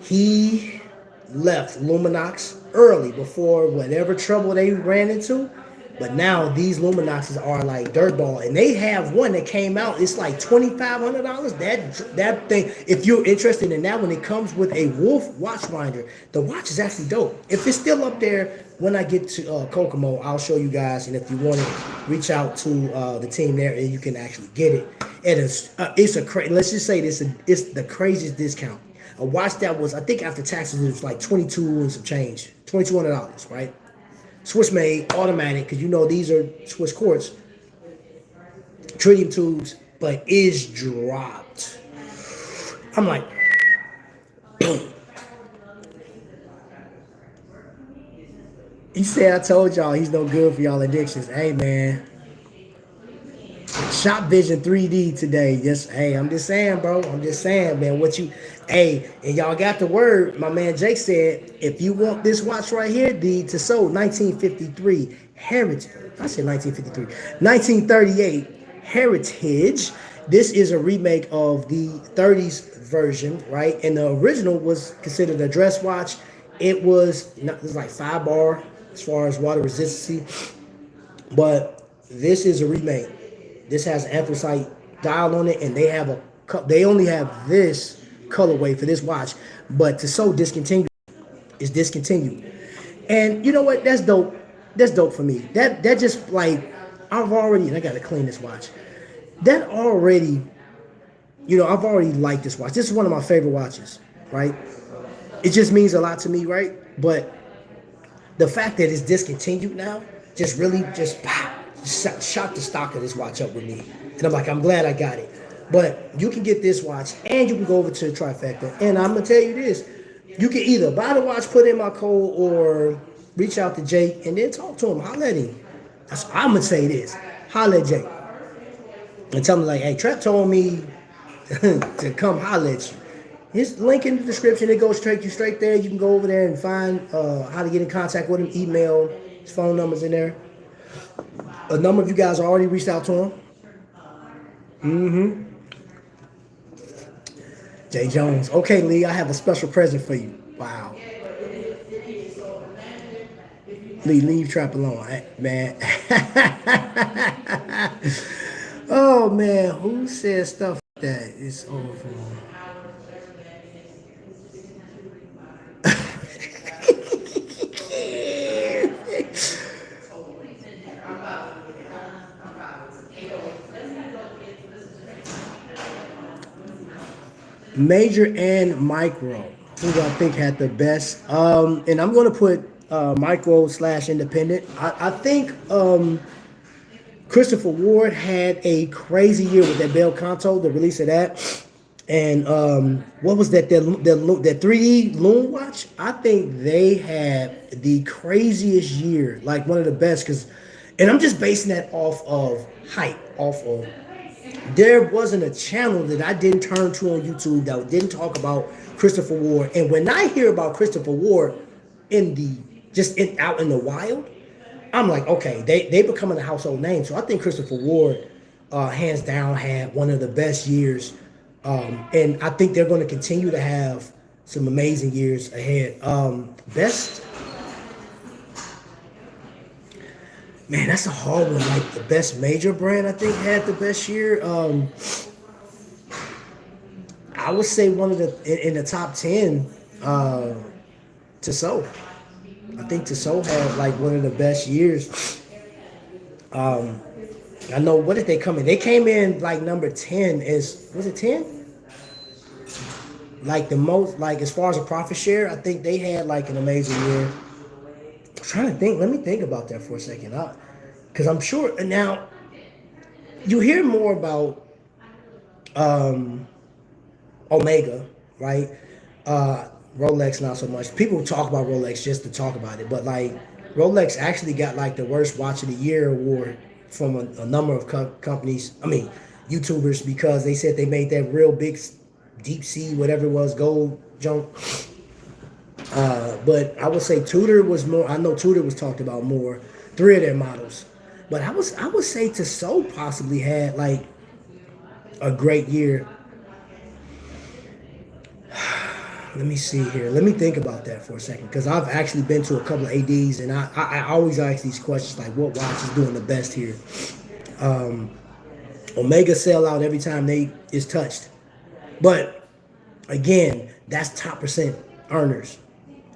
he left Luminox early before whatever trouble they ran into. But now these Luminoxes are like dirtball, and they have one that came out. It's like $2,500. That thing. If you're interested in that one, it comes with a Wolf watch winder. The watch is actually dope. If it's still up there when I get to Kokomo, I'll show you guys. And if you want to reach out to the team there, and you can actually get it. It's let's just say this. It's the craziest discount. A watch that was, I think after taxes, it was like 22 and some change, $2,200, right? Swiss made, automatic, because you know these are Swiss quartz, tritium tubes, but is dropped. I'm like, boom. He said, I told y'all he's no good for y'all addictions. Hey, man. Trapvision 3D today. Yes, hey, I'm just saying, bro. I'm just saying, man. Hey, and y'all got the word. My man Jake said, if you want this watch right here, the Tissot 1953 Heritage. I said 1953. 1938 Heritage. This is a remake of the 30s version, right? And the original was considered a dress watch. It was like 5 bar as far as water resistance, but this is a remake. This has an anthracite dial on it, and they only have this colorway for this watch, but Tissot is discontinued. And you know what? That's dope. That's dope for me. That just like I gotta clean this watch. I've already liked this watch. This is one of my favorite watches, right? It just means a lot to me, right? But the fact that it's discontinued now just really shot the stock of this watch up with me. And I'm like, I'm glad I got it. But you can get this watch and you can go over to the TRIFECTA. And I'm going to tell you this. You can either buy the watch, put in my code, or reach out to Jake and then talk to him. Holler at him. I'm going to say this. Holler at Jake. And tell him like, hey, Trap told me to come holler at you. His link in the description, it goes straight there. You can go over there and find how to get in contact with him, email, his phone number's in there. A number of you guys already reached out to him. Jay Jones. Okay, Lee, I have a special present for you. Wow. Lee, leave Trap alone, man. Oh, man. Who says stuff like that? It's over for him. Major and micro, who do I think had the best? And I'm going to put micro/independent. I think Christopher Ward had a crazy year with that Bel Canto, the release of that. And what was that 3D Loom watch? I think they had the craziest year, like one of the best. And I'm just basing that off of hype, there wasn't a channel that I didn't turn to on YouTube that didn't talk about Christopher Ward. And when I hear about Christopher Ward out in the wild, I'm like, okay, they becoming a household name. So I think Christopher Ward, hands down, had one of the best years. And I think they're going to continue to have some amazing years ahead. Best, man, that's a hard one. Like the best major brand, I think, had the best year. I would say one of in the top 10, Tissot. I think Tissot had like one of the best years. I know, what did they come in? They came in like number 10 was it 10? Like the most, like as far as a profit share, I think they had like an amazing year. I'm trying to think. Let me think about that for a second. Because I'm sure now you hear more about Omega, right? Rolex, not so much. People talk about Rolex just to talk about it, but like Rolex actually got like the worst watch of the year award from a number of companies. I mean, YouTubers, because they said they made that real big deep sea, whatever it was, gold junk. But I would say Tudor was more. I know Tudor was talked about more. 3 of their models, but I would say Tissot possibly had like a great year. Let me see here. Let me think about that for a second, because I've actually been to a couple of ADs, and I always ask these questions like, what watch is doing the best here? Omega sell out every time they is touched, but again, that's top percent earners.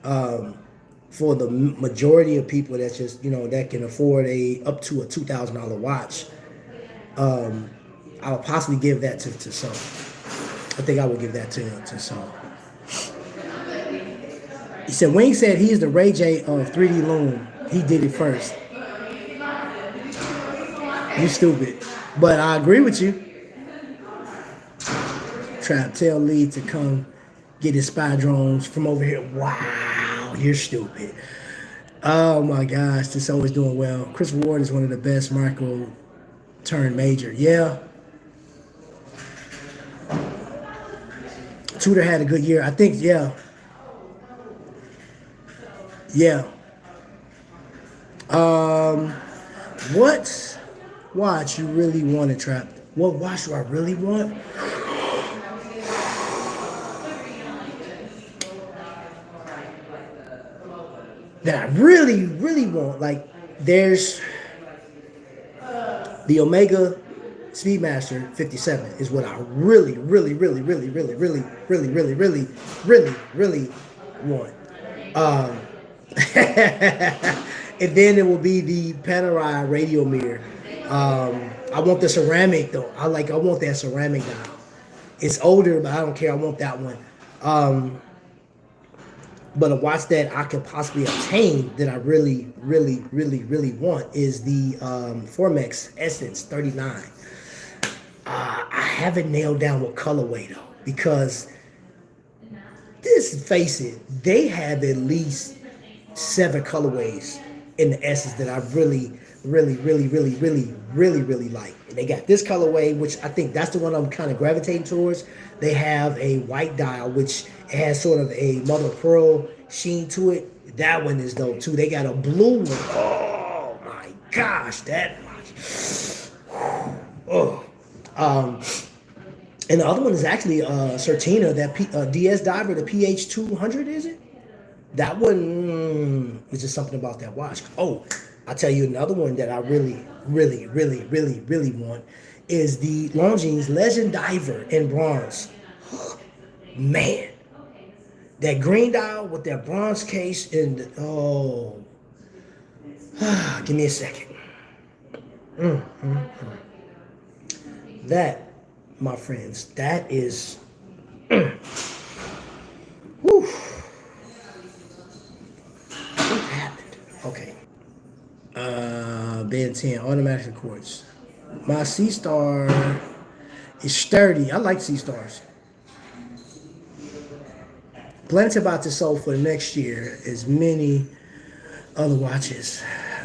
For the majority of people that's just, that can afford up to a $2,000 watch, I would possibly give that to some. I think I would give that to some. He said, Wayne said he's the Ray J of 3D Loom. He did it first. You stupid. But I agree with you. Trap, tell Lee to come get his spy drones from over here. Wow, you're stupid. Oh my gosh, this always doing well. Chris Ward is one of the best micro turn major. Yeah. Tudor had a good year. I think, yeah. Yeah. What watch you really want to Trap? What watch do I really want? That I really, really want. Like, there's the Omega Speedmaster 57 is what I really, really, really, really, really, really, really, really, really, really, really want. And then it will be the Panerai radio mirror. I want the ceramic though. I want that ceramic dial. It's older, but I don't care. I want that one. But a watch that I could possibly obtain that I really, really, really, really want is the Formex Essence 39. I haven't nailed down what colorway though, because face it, they have at least 7 colorways in the Essence that I really, really, really, really, really, really, really like. And they got this colorway, which I think that's the one I'm kind of gravitating towards. They have a white dial, which has sort of a mother of pearl sheen to it. That one is dope too. They got a blue one. Oh my gosh, that one. Oh. And the other one is actually Certina, that DS diver, the PH200, is it? That one is just something about that watch. Oh, I'll tell you another one that I really, really, really, really, really want is the Longines Legend Diver in bronze. Man, that green dial with that bronze case and give me a second. That, my friends, that is. Whew. What happened? Okay. Ben 10, automatic quartz. My C-Star is sturdy. I like C-Stars. Planning to buy this sold for the next year as many other watches.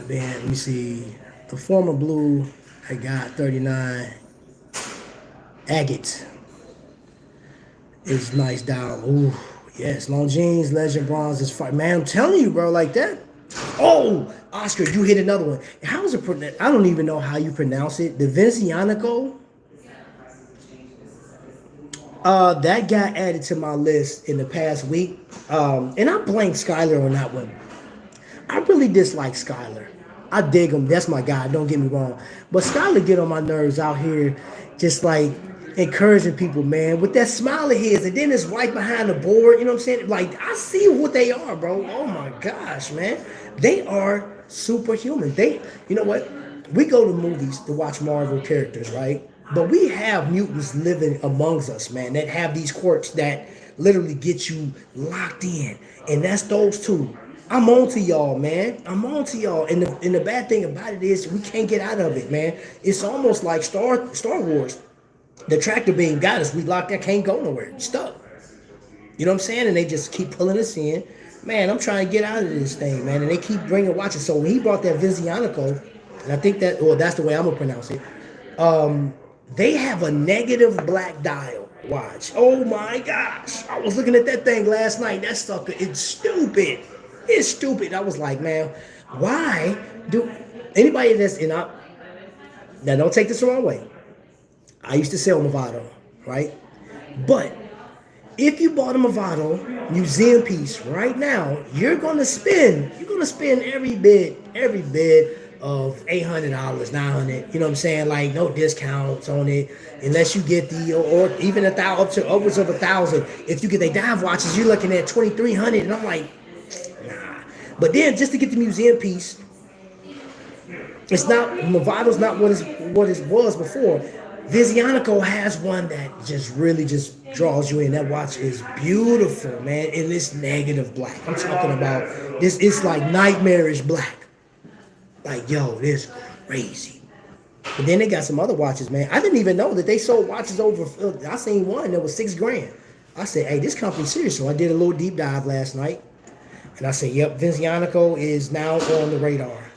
Man, let me see. The former blue, I got 39. Agate is nice dial. Ooh, yes. Longines, Legend Bronze is fine. Man, I'm telling you, bro, like that. Oh, Oscar, you hit another one. How is it? I don't even know how you pronounce it. The Vincianico. That got added to my list in the past week. And I blanked Skylar on that one. I really dislike Skylar. I dig him. That's my guy. Don't get me wrong. But Skylar get on my nerves out here, just like encouraging people, man, with that smile of his, and then his wife behind the board. You know what I'm saying? Like, I see what they are, bro. Oh my gosh, man, they are superhuman. You know what? We go to movies to watch Marvel characters, right? But we have mutants living amongst us, man, that have these quirks that literally get you locked in, and that's those two. I'm on to y'all, man. I'm on to y'all. And the bad thing about it is we can't get out of it, man. It's almost like Star Wars. The tractor beam got us. We locked there, can't go nowhere. Stuck. You know what I'm saying? And they just keep pulling us in. Man, I'm trying to get out of this thing, man. And they keep bringing watches. So when he brought that Vizionico, and I think that, well, that's the way I'm going to pronounce it. They have a negative black dial watch. Oh my gosh. I was looking at that thing last night. That sucker, it's stupid. It's stupid. I was like, man, why do anybody that's in now don't take this the wrong way. I used to sell Movado, right? But if you bought a Movado museum piece right now, you're gonna spend every bit of $800, $900. You know what I'm saying? Like no discounts on it, unless you get the or even up to upwards of $1,000. If you get the dive watches, you're looking at $2,300, and I'm like, nah. But then just to get the museum piece, it's not Movado's not what it was before. Vizionico has one that just really just draws you in. That watch is beautiful, man, and it's negative black. I'm talking about this. It's like nightmarish black. Like, yo, this crazy. But then they got some other watches, man. I didn't even know that they sold watches over. I seen one that was $6,000. I said, hey, this company's serious. So I did a little deep dive last night, and I said, yep, Vizionico is now on the radar.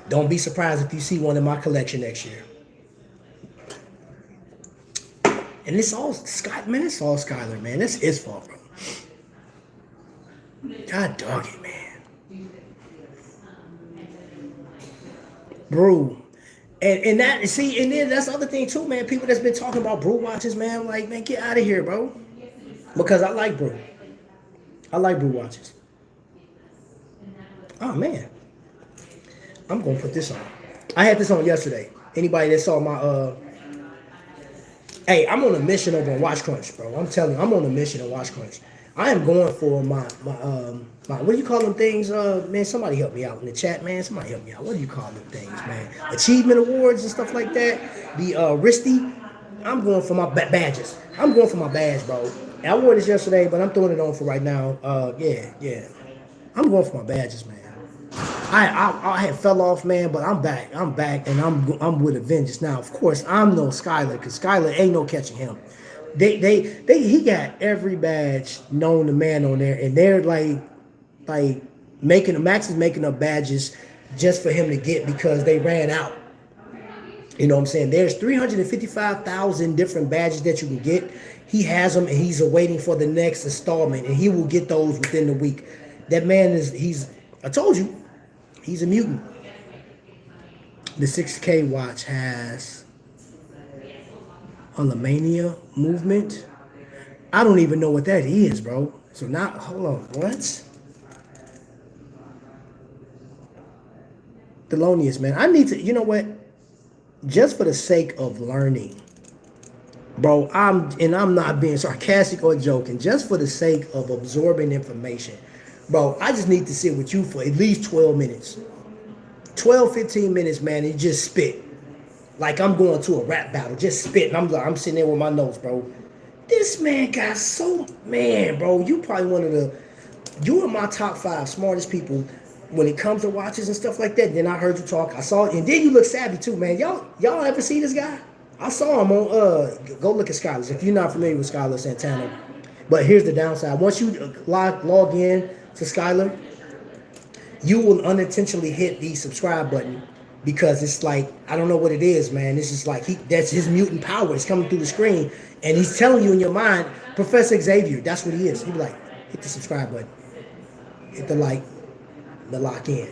Don't be surprised if you see one in my collection next year. And it's all Scott, man. It's all Skylar, man. That's his fault, bro. God dog it, man. Bro. And that, see, and then that's the other thing too, man. People that's been talking about brew watches, man. I'm like, man, get out of here, bro. Because I like brew. I like brew watches. Oh man. I'm gonna put this on. I had this on yesterday. Anybody that saw my hey, I'm on a mission over on Watch Crunch, bro. I'm telling you, I'm on a mission on Watch Crunch. I am going for my what do you call them things? Man, somebody help me out in the chat, man. Somebody help me out. What do you call them things, man? Achievement awards and stuff like that. The RISTI. I'm going for my badges. I'm going for my badge, bro. And I wore this yesterday, but I'm throwing it on for right now. Yeah. I'm going for my badges, man. I had fell off, man, but I'm back, and I'm with a vengeance now. Of course, I'm no Skylar, because Skylar ain't no catching him. He got every badge known to man on there, and they're like Max is making up badges just for him to get because they ran out. You know what I'm saying? There's 355,000 different badges that you can get. He has them, and he's awaiting for the next installment, and he will get those within the week. That man I told you, he's a mutant. The 6K watch has a Lamania movement. I don't even know what that is, bro. So now, hold on, what? Thelonious, man. I need to, you know what? Just for the sake of learning, bro, I'm not being sarcastic or joking. Just for the sake of absorbing information, bro, I just need to sit with you for at least 12 minutes. 12, 15 minutes, man, and just spit. Like I'm going to a rap battle, just spitting. I'm sitting there with my notes, bro. This man got man, bro, you probably you are my top 5 smartest people when it comes to watches and stuff like that. Then I heard you talk, I saw it, and then you look savvy too, man. Y'all ever see this guy? I saw him on, go look at Skylar's, if you're not familiar with Skylar Santana. But here's the downside. Once you log in to Skylar, you will unintentionally hit the subscribe button because it's like, I don't know what it is, man. It's just like, that's his mutant power. It's coming through the screen, and he's telling you in your mind, Professor Xavier, that's what he is. He'll be like, hit the subscribe button, hit the like, the lock in.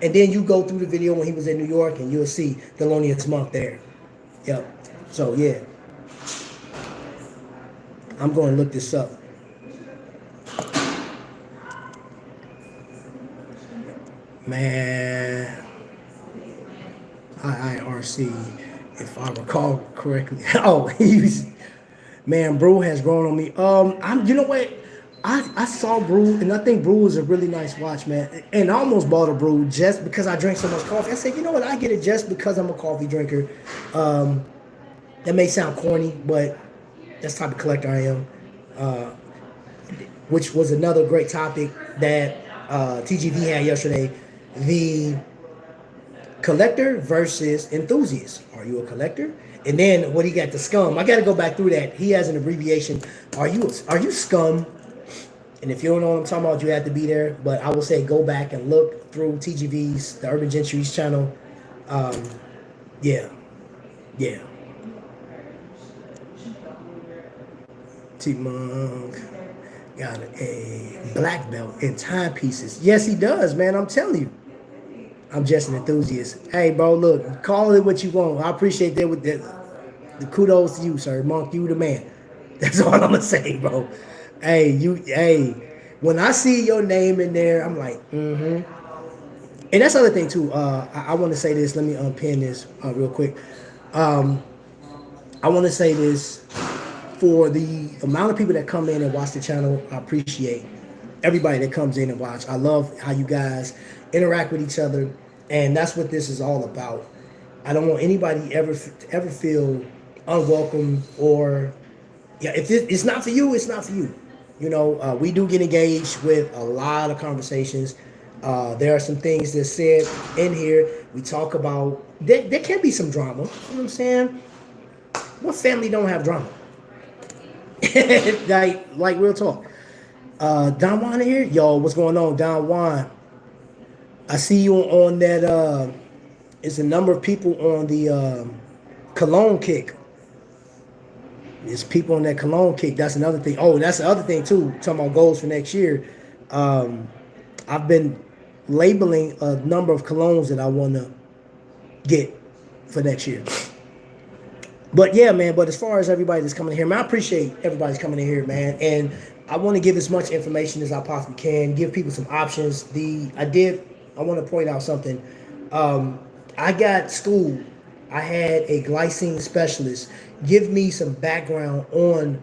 And then you go through the video when he was in New York, and you'll see Thelonious Monk there. Yep. So, yeah. I'm going to look this up. Man. IIRC. if I recall correctly. Oh, man, Brew has grown on me. You know what? I saw Brew, and I think Brew is a really nice watch, man. And I almost bought a Brew just because I drink so much coffee. I said, you know what? I get it just because I'm a coffee drinker. That may sound corny, but that's the type of collector I am. Which was another great topic that TGV had yesterday. The collector versus enthusiast. Are you a collector? And then what he got, the scum. I got to go back through that. He has an abbreviation. Are you scum? And if you don't know what I'm talking about, you have to be there. But I will say go back and look through TGV's, the Urban Gentry's channel. Yeah. T-Monk got a black belt in timepieces. Yes, he does, man. I'm telling you. I'm just an enthusiast. Hey, bro, look, call it what you want. I appreciate that. With the kudos to you, sir. Monk, you the man. That's all I'm gonna say, bro. Hey, when I see your name in there, I'm like, And that's the other thing too. I want to say this. Let me unpin this real quick. I want to say this for the amount of people that come in and watch the channel. I appreciate everybody that comes in and watch. I love how you guys interact with each other, and that's what this is all about. I don't want anybody ever feel unwelcome or if it's not for you, it's not for you. You know, we do get engaged with a lot of conversations. There are some things that's said in here. We talk about there can be some drama. You know what I'm saying? What family don't have drama? like real talk. Don Juan here, yo, what's going on, Don Juan? I see you on that. It's a number of people on the cologne kick. There's people on that cologne kick. That's another thing. Oh, that's the other thing too. Talking about goals for next year. I've been labeling a number of colognes that I want to get for next year. But yeah, man. But as far as everybody that's coming in here, man, I appreciate everybody's coming in here, man. And I want to give as much information as I possibly can. Give people some options. I want to point out something. I got schooled. I had a glycine specialist give me some background on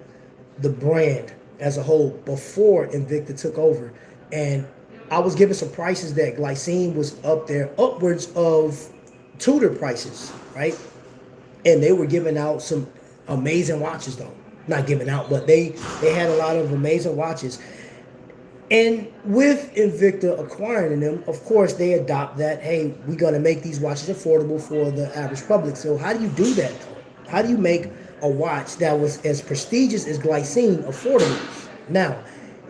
the brand as a whole before Invicta took over. And I was given some prices that glycine was up there, upwards of Tudor prices, right? And they were giving out some amazing watches, though. Not giving out, but they had a lot of amazing watches. And with Invicta acquiring them, of course, they adopt that, hey, we're going to make these watches affordable for the average public. So how do you do that, though? How do you make a watch that was as prestigious as glycine affordable? Now,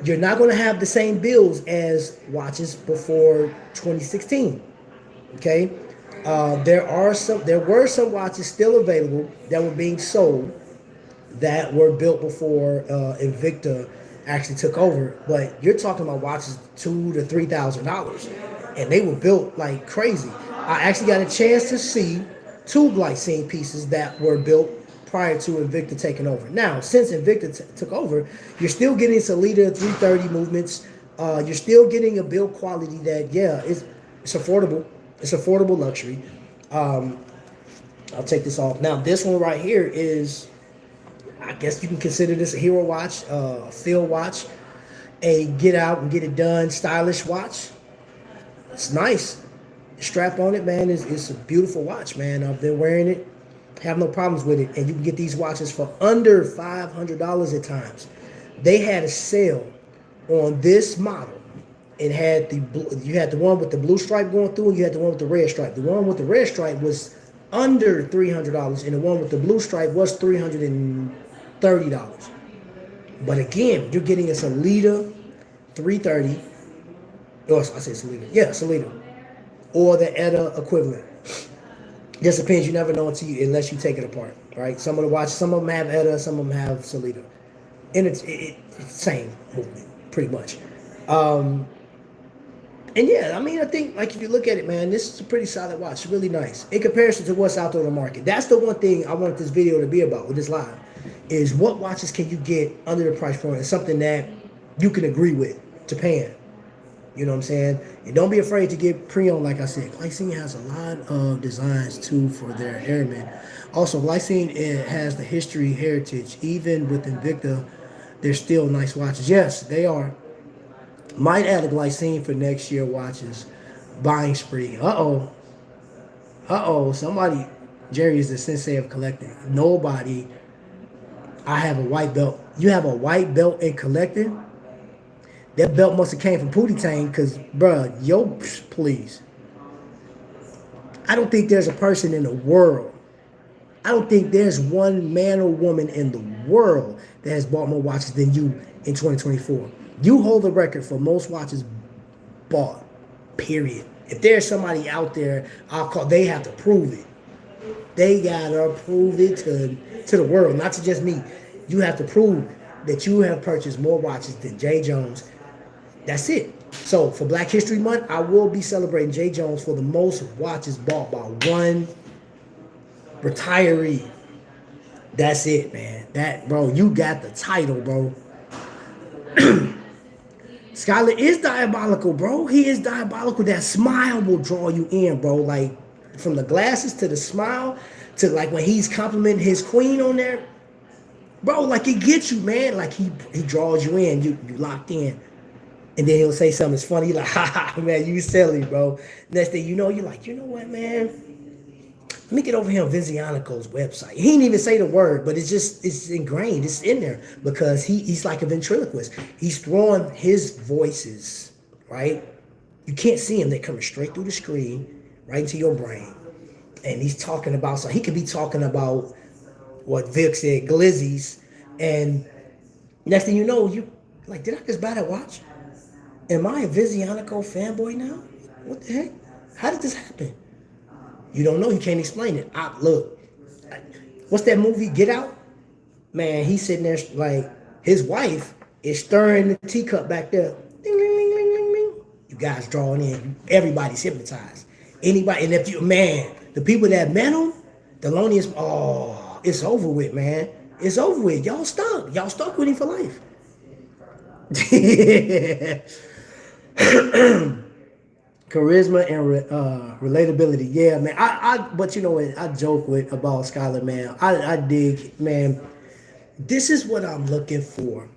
you're not going to have the same bills as watches before 2016, okay? There were some watches still available that were being sold that were built before Invicta actually took over, but you're talking about watches $2,000 to $3,000, and they were built like crazy. I actually got a chance to see two glycine pieces that were built prior to Invicta taking over. Now, since Invicta took over, you're still getting Solita 330 movements. You're still getting a build quality that, it's affordable. It's affordable luxury. I'll take this off. Now, this one right here is, I guess you can consider this a hero watch, a field watch, a get out and get it done stylish watch. It's nice. The strap on it, man, it's a beautiful watch, man. I've been wearing it, have no problems with it. And you can get these watches for under $500 at times. They had a sale on this model. It had you had the one with the blue stripe going through, and you had the one with the red stripe. The one with the red stripe was under $300, and the one with the blue stripe was $330. But again, you're getting a Solita 330. Oh, I said Solita. Yeah, Solita. Or the ETA equivalent. Just depends. You never know unless you take it apart, right? Some of the watches, some of them have ETA, some of them have Solita. And it's the same movement, pretty much. And yeah, I mean, I think, like, if you look at it, man, this is a pretty solid watch. It's really nice in comparison to what's out there on the market. That's the one thing I want this video to be about with this live, is what watches can you get under the price point and something that you can agree with to paying. You know what I'm saying? And don't be afraid to get pre-owned. Like I said, Glycine has a lot of designs too for their airmen. Also, Glycine, it has the history, heritage. Even with Invicta, they're still nice watches. Yes, they are. Might add a Glycine for next year watches. Buying spree. Somebody, Jerry is the sensei of collecting. Nobody, I have a white belt. You have a white belt in collecting? That belt must have came from Pootie Tang, because, bruh, please. I don't think there's a person in the world. I don't think there's one man or woman in the world that has bought more watches than you in 2024. You hold the record for most watches bought, period. If there's somebody out there, they have to prove it. They gotta prove it to the world, not to just me. You have to prove that you have purchased more watches than Jay Jones. That's it. So for Black History Month, I will be celebrating Jay Jones for the most watches bought by one retiree. That's it, man. That, bro, you got the title, bro. Skyler is diabolical, bro. He is diabolical. That smile will draw you in, bro. Like, from the glasses to the smile to, like, when he's complimenting his queen on there, bro, like, it gets you, man. Like, he draws you in. You locked in. And then he'll say something that's funny. You're like, ha ha, man, you silly, bro. Next thing you know, you're like, you know what, man? Let me get over here on Vizionico's website. He didn't even say the word, but it's ingrained. It's in there because he's like a ventriloquist. He's throwing his voices, right? You can't see him. They're coming straight through the screen, right into your brain. And he's talking about, so he could be talking about what Vic said, glizzies. And next thing you know, you like, did I just buy that watch? Am I a Vizionico fanboy now? What the heck? How did this happen? You don't know. You can't explain it. Look, what's that movie, Get Out? Man, he's sitting there like, his wife is stirring the teacup back there. Ding, ding, ding, ding, ding, ding. You guys drawing in. Everybody's hypnotized. Anybody, and if you, man, the people that met him, Thelonious, it's over with, man. It's over with. Y'all stuck. Y'all stuck with him for life. Charisma and relatability. Yeah, man. But you know what? I joke about Skylar, man. I dig, man. This is what I'm looking for.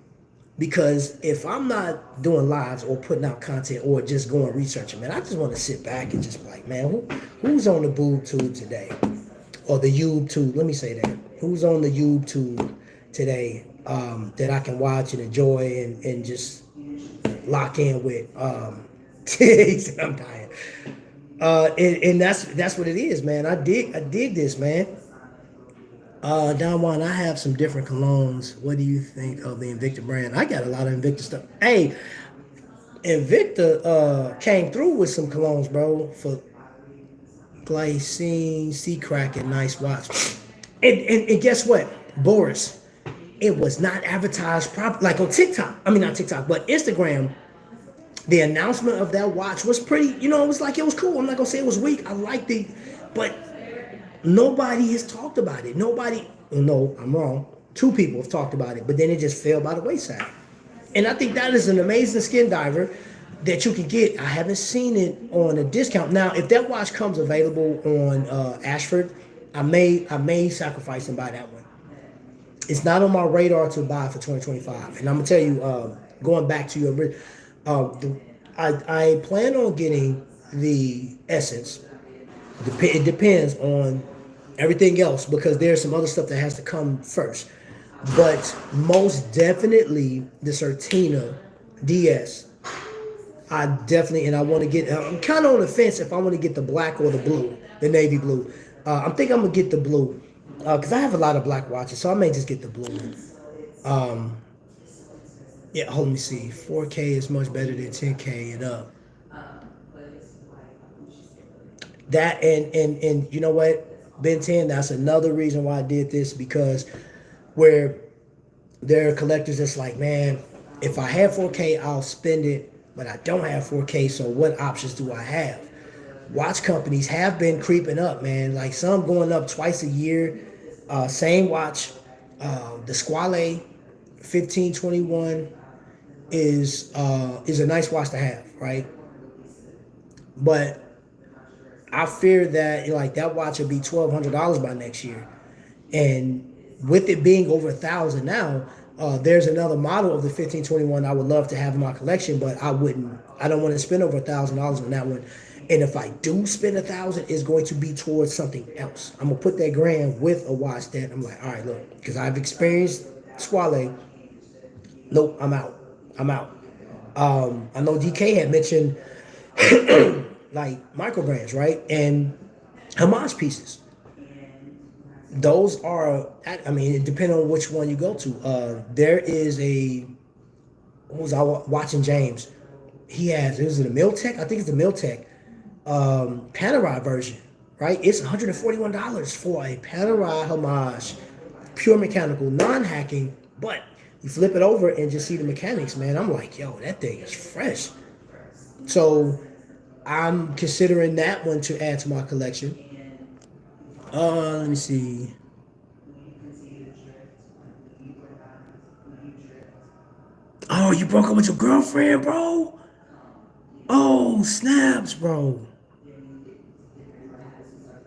Because if I'm not doing lives or putting out content or just going researching, man, I just want to sit back and just be like, man, who's on the boob tube today? Or the YouTube, let me say that. Who's on the YouTube today that I can watch and enjoy and just lock in with? He said, I'm dying. And that's what it is, man. I dig this, man. Don Juan, I have some different colognes. What do you think of the Invicta brand? I got a lot of Invicta stuff. Hey, Invicta came through with some colognes, bro, for Glycine, Sea Crack, and nice watch. And guess what? Boris, it was not advertised properly, like on TikTok. I mean, not TikTok, but Instagram. The announcement of that watch was pretty, it was like, it was cool. I'm not going to say it was weak. I liked it, but nobody has talked about it. No, I'm wrong. 2 people have talked about it, but then it just fell by the wayside. And I think that is an amazing skin diver that you can get. I haven't seen it on a discount. Now, if that watch comes available on Ashford, I may sacrifice and buy that one. It's not on my radar to buy for 2025. And I'm going to tell you, going back to your I plan on getting the Essence. It depends on everything else because there's some other stuff that has to come first. But most definitely the Certina DS. I want to get, I'm kind of on the fence if I want to get the black or the blue, the navy blue. I'm thinking I'm going to get the blue because I have a lot of black watches, so I may just get the blue. Yeah, let me see. 4K is much better than 10K and up. That and you know what, Ben 10, that's another reason why I did this, because where there are collectors that's like, man, if I have 4K, I'll spend it, but I don't have 4K, so what options do I have? Watch companies have been creeping up, man. Like some going up twice a year. Same watch, the Squale 1521. is a nice watch to have, right? But I fear that like that watch will be $1,200 by next year, and with it being over 1,000 now, there's another model of the 1521 I would love to have in my collection, but I wouldn't. I don't want to spend over $1,000 on that one. And if I do spend 1,000, it's going to be towards something else. I'm gonna put that grand with a watch that I'm like, all right, look, because I've experienced Squale. Nope, I'm out. I'm out. I know DK had mentioned like micro brands, right? And homage pieces. Those are, I mean, depending on which one you go to. There is what was I watching James? He has, is it a Miltech? I think it's the Miltech Panerai version, right? It's $141 for a Panerai homage, pure mechanical, non-hacking, but you flip it over and just see the mechanics, man. I'm like, yo, that thing is fresh. So I'm considering that one to add to my collection. Let me see. Oh, you broke up with your girlfriend, bro? Oh, snaps, bro.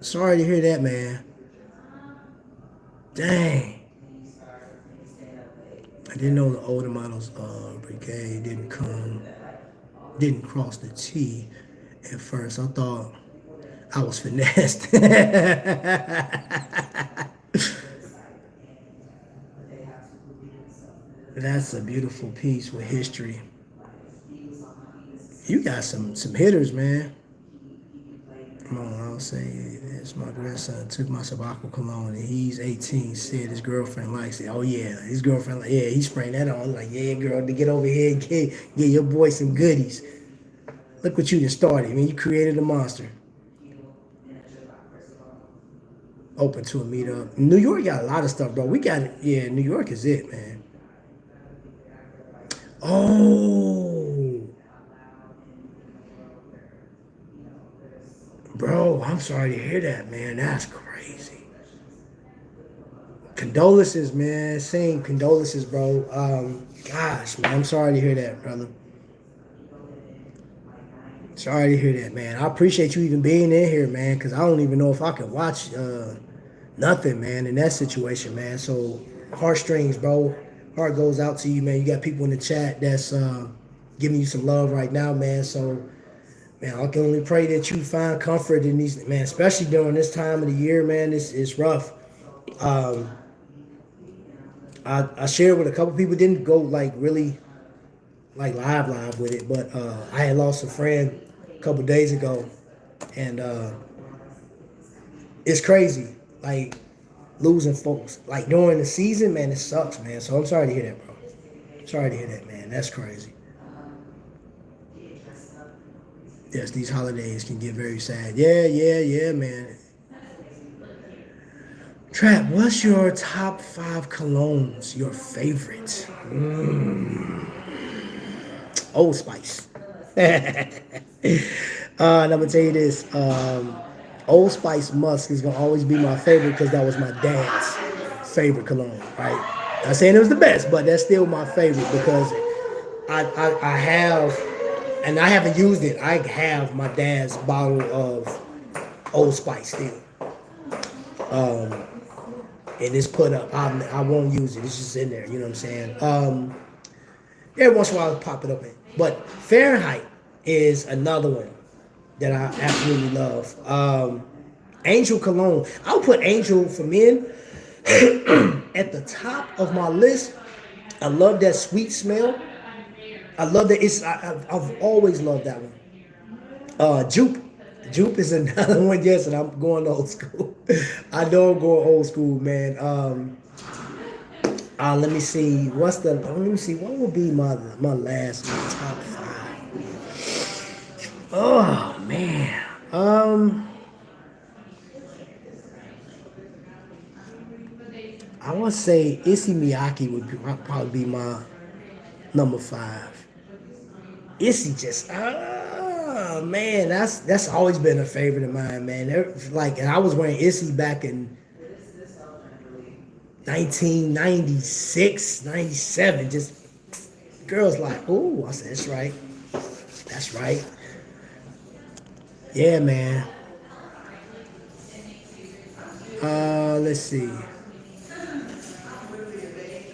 Sorry to hear that, man. Dang. I didn't know the older models brigade didn't cross the T at first. I thought I was finessed. That's a beautiful piece with history. You got some hitters, man. Come on, I'll say it's my grandson took my Sabaco cologne and he's 18, said his girlfriend likes it. Oh yeah, his girlfriend yeah, he spraying that on. Like, yeah, girl, to get over here and get your boy some goodies. Look what you just started. I mean, you created a monster. Open to a meetup. New York got a lot of stuff, bro. We got it. Yeah, New York is it, man. Oh, bro, I'm sorry to hear that, man. That's crazy. Condolences, man. Same condolences, bro. Gosh, man, I'm sorry to hear that, brother. Sorry to hear that, man. I appreciate you even being in here, man, because I don't even know if I could watch nothing, man, in that situation, man. So, heartstrings, bro. Heart goes out to you, man. You got people in the chat that's giving you some love right now, man. So, man, I can only pray that you find comfort in these, man, especially during this time of the year, man. It's rough. I shared with a couple people, didn't go like really like live with it, but I had lost a friend a couple days ago, and it's crazy, like losing folks like during the season, man. It sucks, man. So I'm sorry to hear that, bro. Sorry to hear that, man. That's crazy. Yes, these holidays can get very sad. Yeah, man. Trap, what's your top 5 colognes? Your favorite? Old Spice. And I'm gonna tell you this. Old Spice Musk is gonna always be my favorite because that was my dad's favorite cologne. Right? Not saying it was the best, but that's still my favorite because I have, and I haven't used it. I have my dad's bottle of Old Spice still. And it's put up. I won't use it. It's just in there. You know what I'm saying? Every once in a while, I'll pop it up in. But Fahrenheit is another one that I absolutely love. Angel Cologne. I'll put Angel for Men at the top of my list. I love that sweet smell. I love that. I've always loved that one. Jupe. Jupe is another one. Yes, and I'm going old school. I know I'm going old school, man. Let me see. Let me see. What will be my top 5? Oh man. I would say Issey Miyake would probably be my number 5. Issey just man, that's always been a favorite of mine, man. And I was wearing Issey back in 1996, 97, just Girls like, ooh, I said, that's right. That's right. Yeah, man. Let's see.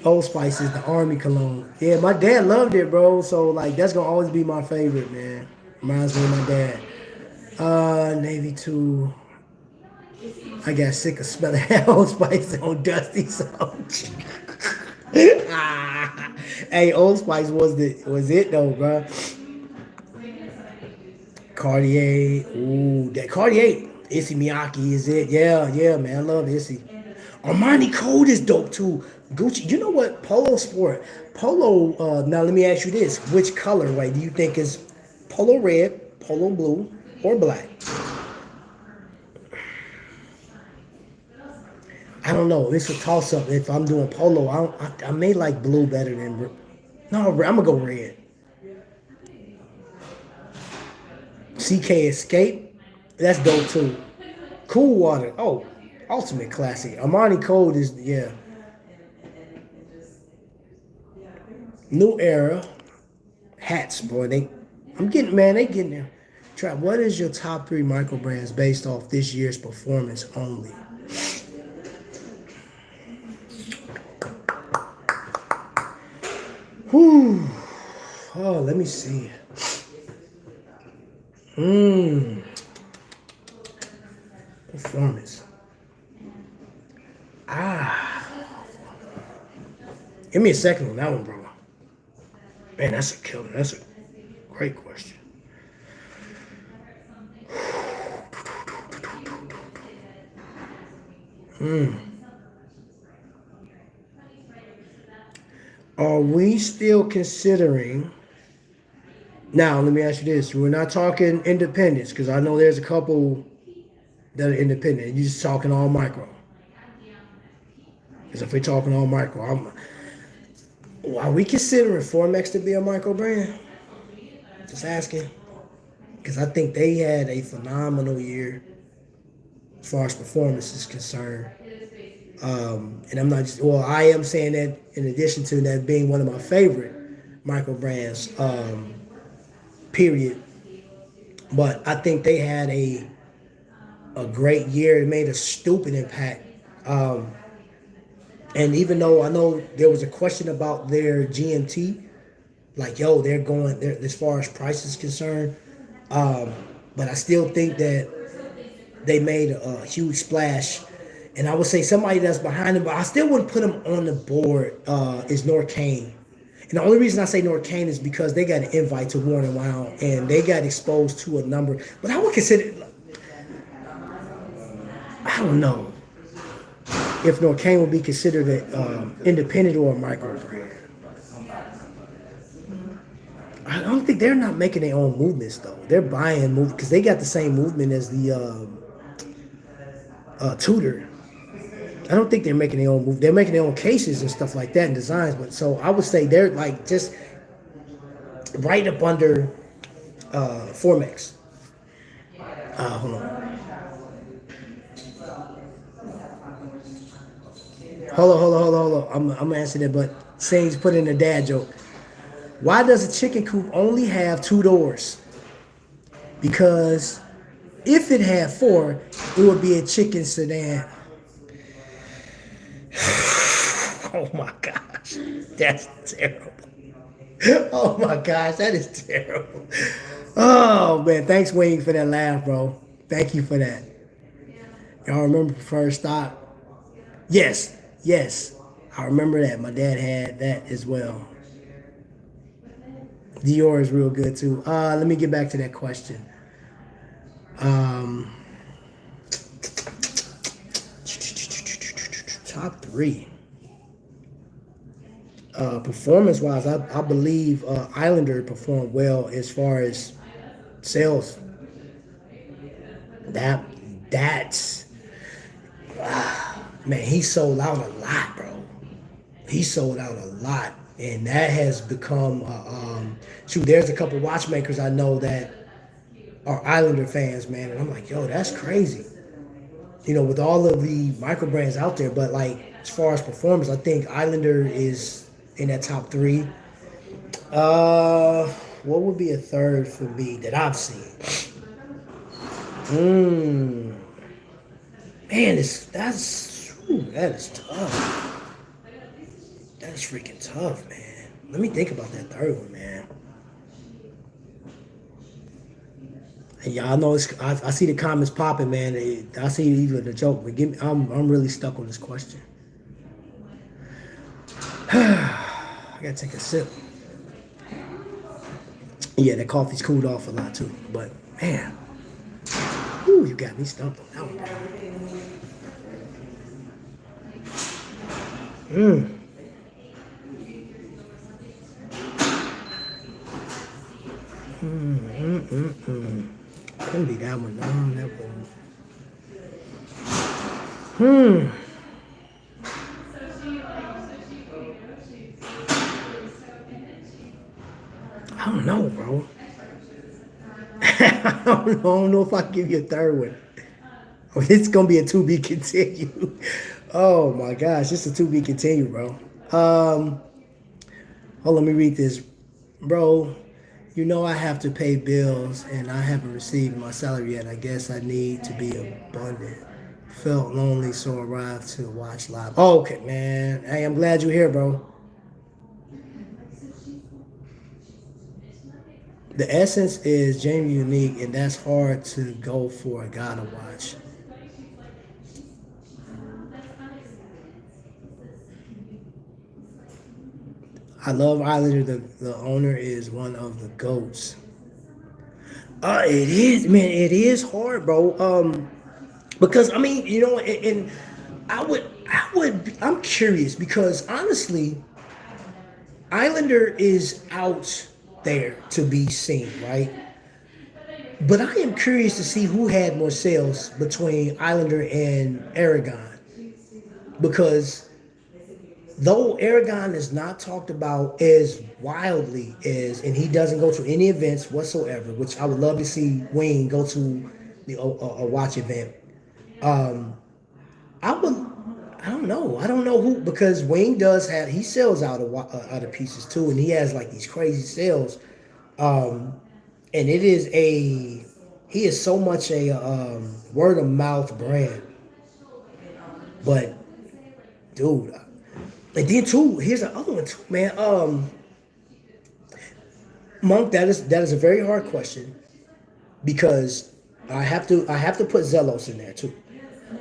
Old Spice is the army cologne. Yeah, my dad loved it, bro. So like that's gonna always be my favorite, man. Reminds me of my dad. Navy 2. I got sick of smelling Old Spice on Dusty songs. Hey, Old Spice was it though, bro. Cartier, ooh, that Cartier, Issey Miyake is it? Yeah, yeah, man, I love Issey. Armani Code is dope too. Gucci, you know what? Polo Sport, Polo. Now let me ask you this: which colorway do you think is Polo red, Polo blue, or black? I don't know. It's a toss up. If I'm doing Polo, I may like blue better than. No, I'm gonna go red. CK Escape, that's dope too. Cool Water, oh, ultimate classic. Armani Code is yeah. New Era hats, boy. I'm getting man, they getting there. Trap, what is your top 3 micro brands based off this year's performance only? Whew. Oh, let me see. Performance. Give me a second on that one, bro. Man, that's a killer. That's a great question. Are we still considering? Now, let me ask you this. We're not talking independents, because I know there's a couple that are independent. You're just talking all micro. Because if we're talking all micro, are we considering Formex to be a micro brand? Just asking. Because I think they had a phenomenal year as far as performance is concerned. And I'm not just, well, I am saying that in addition to that being one of my favorite micro brands, period. But I think they had a great year. It made a stupid impact. And even though I know there was a question about their GMT, like, yo, they're going there as far as price is concerned. But I still think that they made a huge splash. And I would say somebody that's behind them, but I still wouldn't put them on the board, is Norcane. And the only reason I say Norcane is because they got an invite to Warner Wow, and they got exposed to a number. But I would consider, I don't know if Norcane would be considered an independent or a micro brand. I don't think they're not making their own movements though. They're buying movements because they got the same movement as the Tudor. I don't think they're making their own move. They're making their own cases and stuff like that and designs. But so I would say they're like just right up under Formex. Hold on. Hold on. I'm gonna answer that, but Saints put in a dad joke. Why does a chicken coop only have 2 doors? Because if it had 4, it would be a chicken sedan. Oh my gosh, that's terrible. Oh my gosh, that is terrible. Oh man, thanks Wing for that laugh, bro. Thank you for that. Y'all remember Preferred Stock? Yes. I remember that. My dad had that as well. Dior is real good too. Let me get back to that question. Top 3. Performance-wise, I believe Islander performed well as far as sales. That's man, he sold out a lot, bro. He sold out a lot, and that has become there's a couple watchmakers I know that are Islander fans, man, and I'm like, yo, that's crazy. You know, with all of the micro brands out there, but like as far as performance, I think Islander is in that top 3. Uh, what would be a third for me that I've seen? Mm, man, that is tough. That is freaking tough, man. Let me think about that third one, man. And y'all know I see the comments popping, man. I see even the joke, but I'm really stuck on this question. I gotta take a sip. Yeah, that coffee's cooled off a lot too. But man, ooh, you got me stumped on that one. Couldn't be that one. No, that one. I don't know, bro. I don't know if I can give you a third one. Oh, it's gonna be a to be continued. Oh my gosh, it's a to be continued, bro. Oh, let me read this, bro. You know I have to pay bills and I haven't received my salary yet. I guess I need to be abundant. Felt lonely, so arrived to watch live. Oh, okay, man. Hey, I'm glad you're here, bro. The essence is genuinely unique, and that's hard to go for a guy to watch. I love Islander. The owner is one of the goats. It is, man. It is hard, bro. Because I mean, and I'm curious because honestly, Islander is out there to be seen, right? But I am curious to see who had more sales between Islander and Aragon because though Aragon is not talked about as wildly as, and he doesn't go to any events whatsoever, which I would love to see Wayne go to a watch event. Um, I would, I don't know, who because Wayne he sells out of pieces too, and he has like these crazy sales, and he is so much a word of mouth brand, but dude. And then too, here's the other one too, man. Monk, that is a very hard question because I have to put Zelos in there too.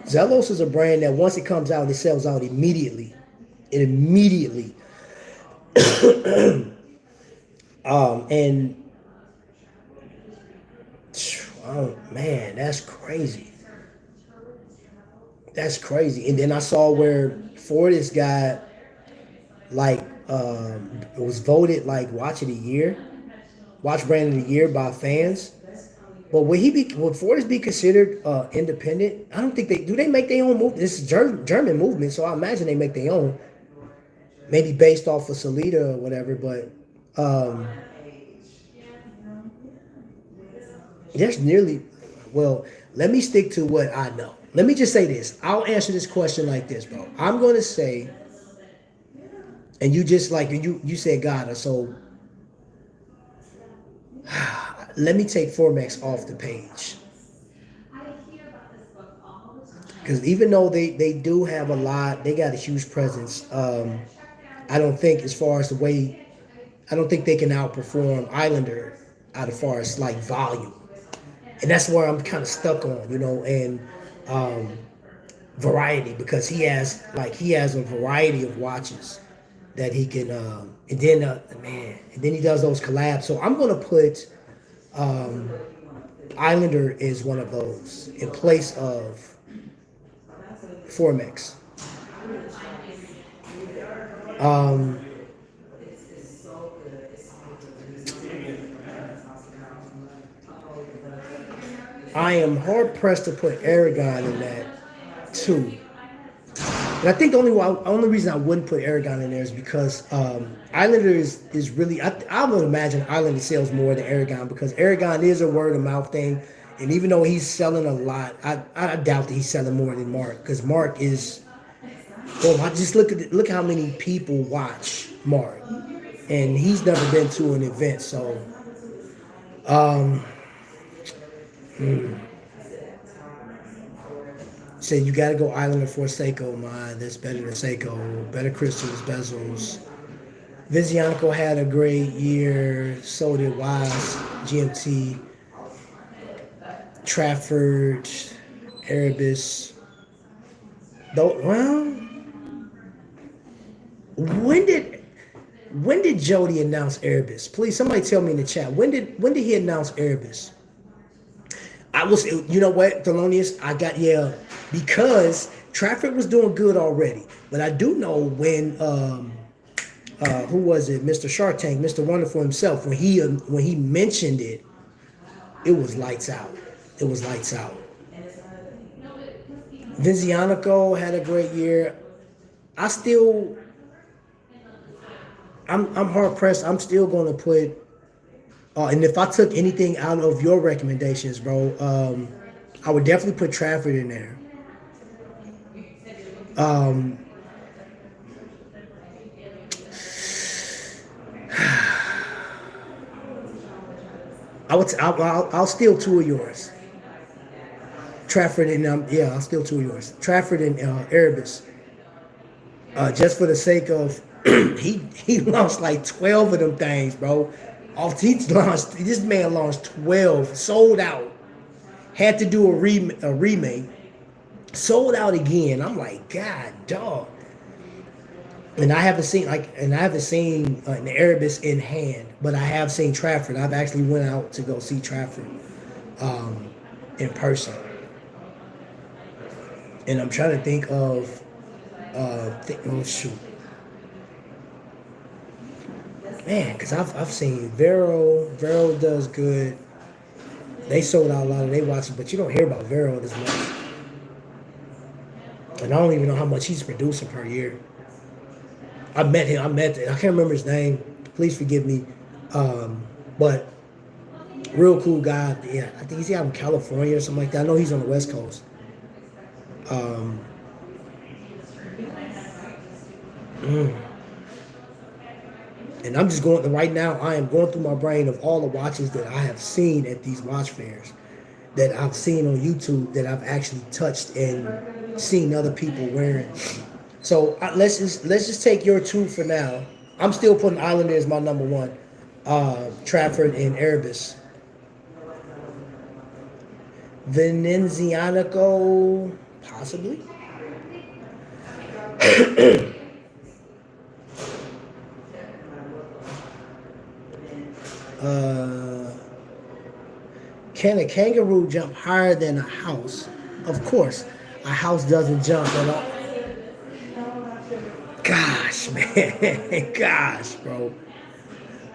Zelos is a brand that once it comes out, it sells out immediately. It immediately. And oh man, that's crazy. That's crazy. And then I saw where Fortis got like was voted like watch brand of the year by fans. But would Fortis be considered independent? I don't think they do. They make their own move. This is German movement, so I imagine they make their own, maybe based off of Salida or whatever. But there's nearly, well, let me stick to what I know. Let me just say this. I'll answer this question like this, bro. I'm going to say, and you just like you said God, so let me take Formex off the page. Because even though they do have a lot, they got a huge presence. I don't think as far as the way, I don't think they can outperform Islander out as far as like volume. And that's where I'm kind of stuck on, and variety because he has a variety of watches that he can, and then he does those collabs. So I'm gonna put Islander is one of those in place of Formex. I am hard pressed to put Aragon in that too. And I think the only reason I wouldn't put Aragon in there is because Islander is really I would imagine Islander sells more than Aragon because Aragon is a word of mouth thing, and even though he's selling a lot, I doubt that he's selling more than Mark because Mark is. Well, I just look how many people watch Mark. and he's never been to an event. So, um, said you got to go Island before Seiko. Man, that's better than Seiko. Better crystals, bezels. Vizionico had a great year. So did Wise, GMT, Trafford, Erebus. Though, well, when did Jody announce Erebus? Please, somebody tell me in the chat. When did he announce Erebus? I was, you know what, Thelonious, because Trafford was doing good already. But I do know when who was it? Mr. Shark Tank, Mr. Wonderful himself, when he mentioned it, it was lights out. It was lights out. Vizionico had a great year. I'm hard pressed. I'm still going to put. And if I took anything out of your recommendations, bro, I would definitely put Trafford in there. I'll steal two of yours. Trafford and I'll steal two of yours. Trafford and Erebus. Just for the sake of he launched like 12 of them things, bro. This man launched 12, sold out. Had to do a remake, sold out again. I'm like, God, dog. And I haven't seen an Erebus in hand, but I have seen Trafford. I've actually went out to go see Trafford in person. And I'm trying to think of man, because I've seen Vero does good. They sold out a lot of their watches, but you don't hear about Vero as much. And I don't even know how much he's producing per year. I met him. I can't remember his name. Please forgive me. But real cool guy. Yeah, I think he's out in California or something like that. I know he's on the West Coast. And I'm just going right now. I am going through my brain of all the watches that I have seen at these watch fairs, that I've seen on YouTube, that I've actually touched and seen other people wearing. So let's just take your two for now. I'm still putting Islander as my number one. Trafford and Erebus. Venezianico, possibly. Can a kangaroo jump higher than a house? Of course, a house doesn't jump at all. Gosh, man. Gosh, bro.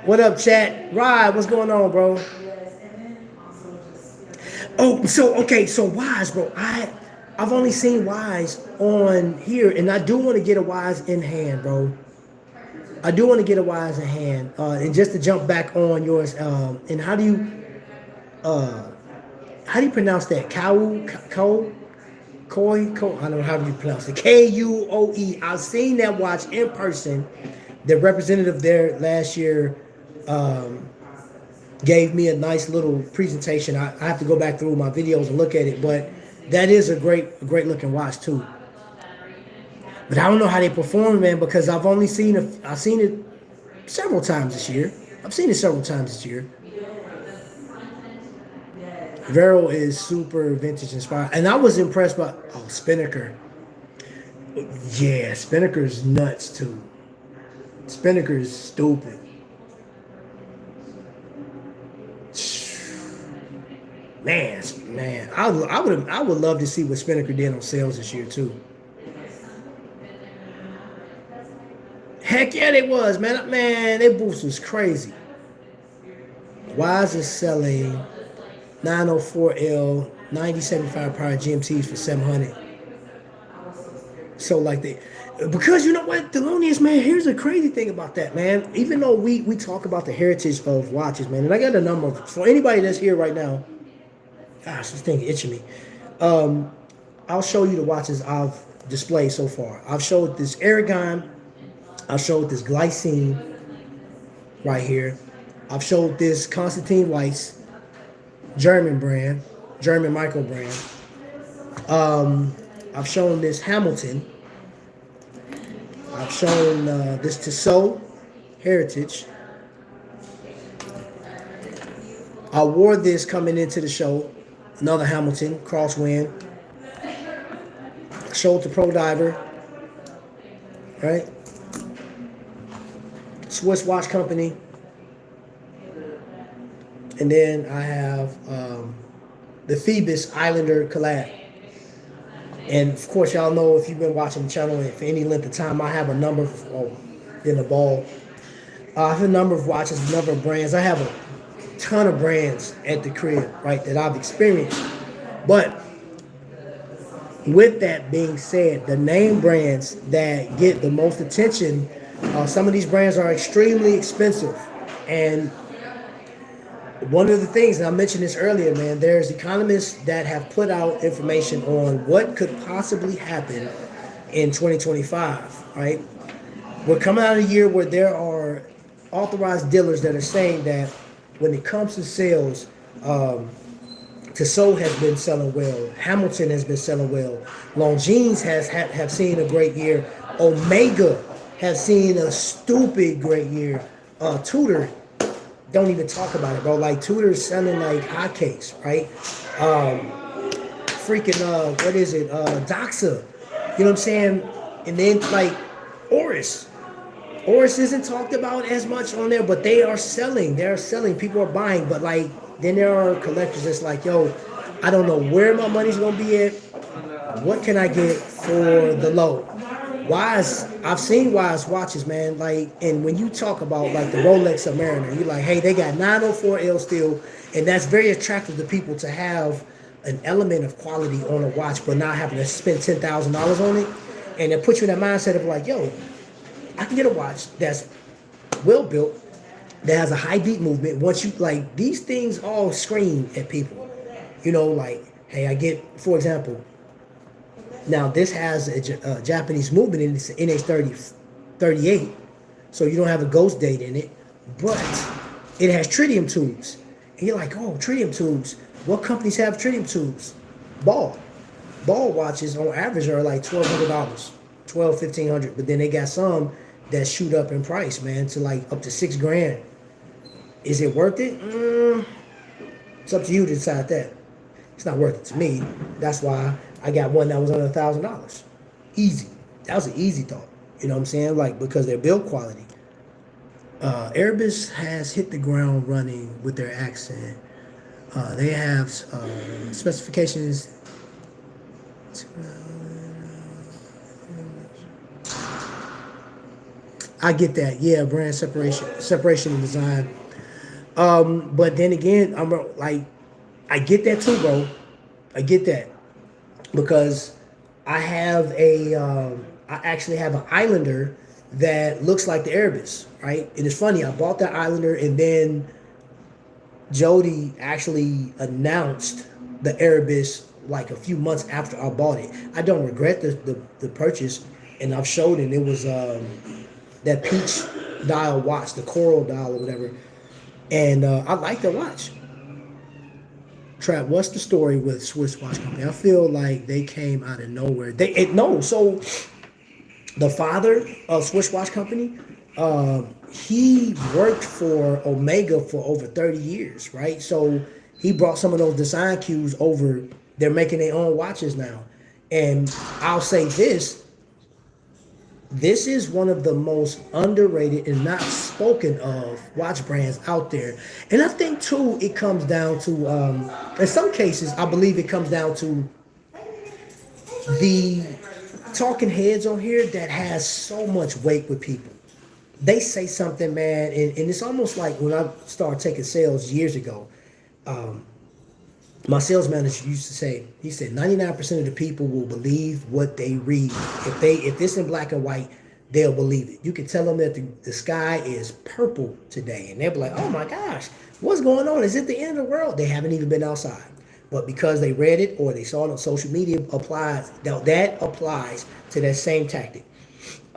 What up, chat? Rod, what's going on, bro? Oh, so Wise, bro. I've only seen Wise on here, and I do want to get a Wise in hand, bro. I do want to get a Wise in hand. And just to jump back on yours, and how do you pronounce that? Koi? I don't know how you pronounce it. Kuoe. I've seen that watch in person. The representative there last year gave me a nice little presentation. I have to go back through my videos and look at it, but that is a great looking watch too. But I don't know how they perform, man, because I've seen it several times this year. Vero is super vintage inspired. And I was impressed by Spinnaker. Yeah, Spinnaker's nuts too. Spinnaker is stupid. Man, I would love to see what Spinnaker did on sales this year too. Heck yeah, they was, man. Man, their boost was crazy. Wise is selling 904L 9075 power GMTs for $700. So like because you know what, Thelonious, man, here's the crazy thing about that, man. Even though we talk about the heritage of watches, man, and I got a number for anybody that's here right now. Gosh, this thing itching me. I'll show you the watches I've displayed so far. I've showed this Aragon. I showed this Glycine. right here. I've showed this Constantine Weiss German brand, German micro brand. I've shown this Hamilton. I've shown this Tissot Heritage. I wore this coming into the show. Another Hamilton crosswind. Showed the Pro Diver. Right? Swiss Watch Company. And then I have the Phoebus Islander collab. And of course, y'all know if you've been watching the channel for any length of time, I have a number in the ball. I have a number of watches, a number of brands. I have a ton of brands at the crib, right, that I've experienced. But with that being said, the name brands that get the most attention, some of these brands are extremely expensive. And one of the things, and I mentioned this earlier, man, there's economists that have put out information on what could possibly happen in 2025, right? We're coming out of a year where there are authorized dealers that are saying that when it comes to sales, Tissot has been selling well. Hamilton has been selling well. Longines have seen a great year. Omega has seen a stupid great year. Tudor, don't even talk about it, bro. Like Tudor's selling like hotcakes, right? What is it? Doxa. You know what I'm saying? And then like Oris. Oris isn't talked about as much on there, but they are selling. They're selling. People are buying. But like, then there are collectors that's like, yo, I don't know where my money's gonna be at. What can I get for the low? Wise, I've seen Wise watches, man. Like, and when you talk about like the Rolex Submariner, you're like, hey, they got 904L steel, and that's very attractive to people to have an element of quality on a watch, but not having to spend $10,000 on it. And it puts you in that mindset of like, yo, I can get a watch that's well built, that has a high beat movement. Once you like, these things all scream at people, you know, like, hey, I get, for example, now this has a Japanese movement in its NH38, so you don't have a ghost date in it, but it has tritium tubes. And you're like, oh, tritium tubes. What companies have tritium tubes? Ball watches on average are like $1,200, $1,200, $1,500, but then they got some that shoot up in price, man, to like up to $6,000. Is it worth it? It's up to you to decide that. It's not worth it to me. That's why I got one that was under $1,000. Easy. That was an easy thought. You know what I'm saying? Like, because their build quality. Airbus has hit the ground running with their accent. They have specifications. I get that. Yeah, brand separation and design. But then again, I'm like, I get that too, bro. I get that because I actually have an Islander that looks like the Airbus, right? And it's funny, I bought that Islander and then Jody actually announced the Airbus like a few months after I bought it. I don't regret the purchase, and I've showed it. It was that peach dial watch, the coral dial or whatever, and I like the watch. Trap, what's the story with Swiss Watch Company? I feel like they came out of nowhere. So the father of Swiss Watch Company, he worked for Omega for over 30 years, right? So he brought some of those design cues over. They're making their own watches now. And I'll say this is one of the most underrated and not spoken of watch brands out there. And I think too, it comes down to, in some cases, I believe it comes down to the talking heads on here that has so much weight with people. They say something, man, and it's almost like when I started taking sales years ago, my sales manager used to say, he said 99% of the people will believe what they read. If it's in black and white, they'll believe it. You can tell them that the sky is purple today, and they'll be like, oh my gosh, what's going on? Is it the end of the world? They haven't even been outside. But because they read it or they saw it on social media, that applies to that same tactic.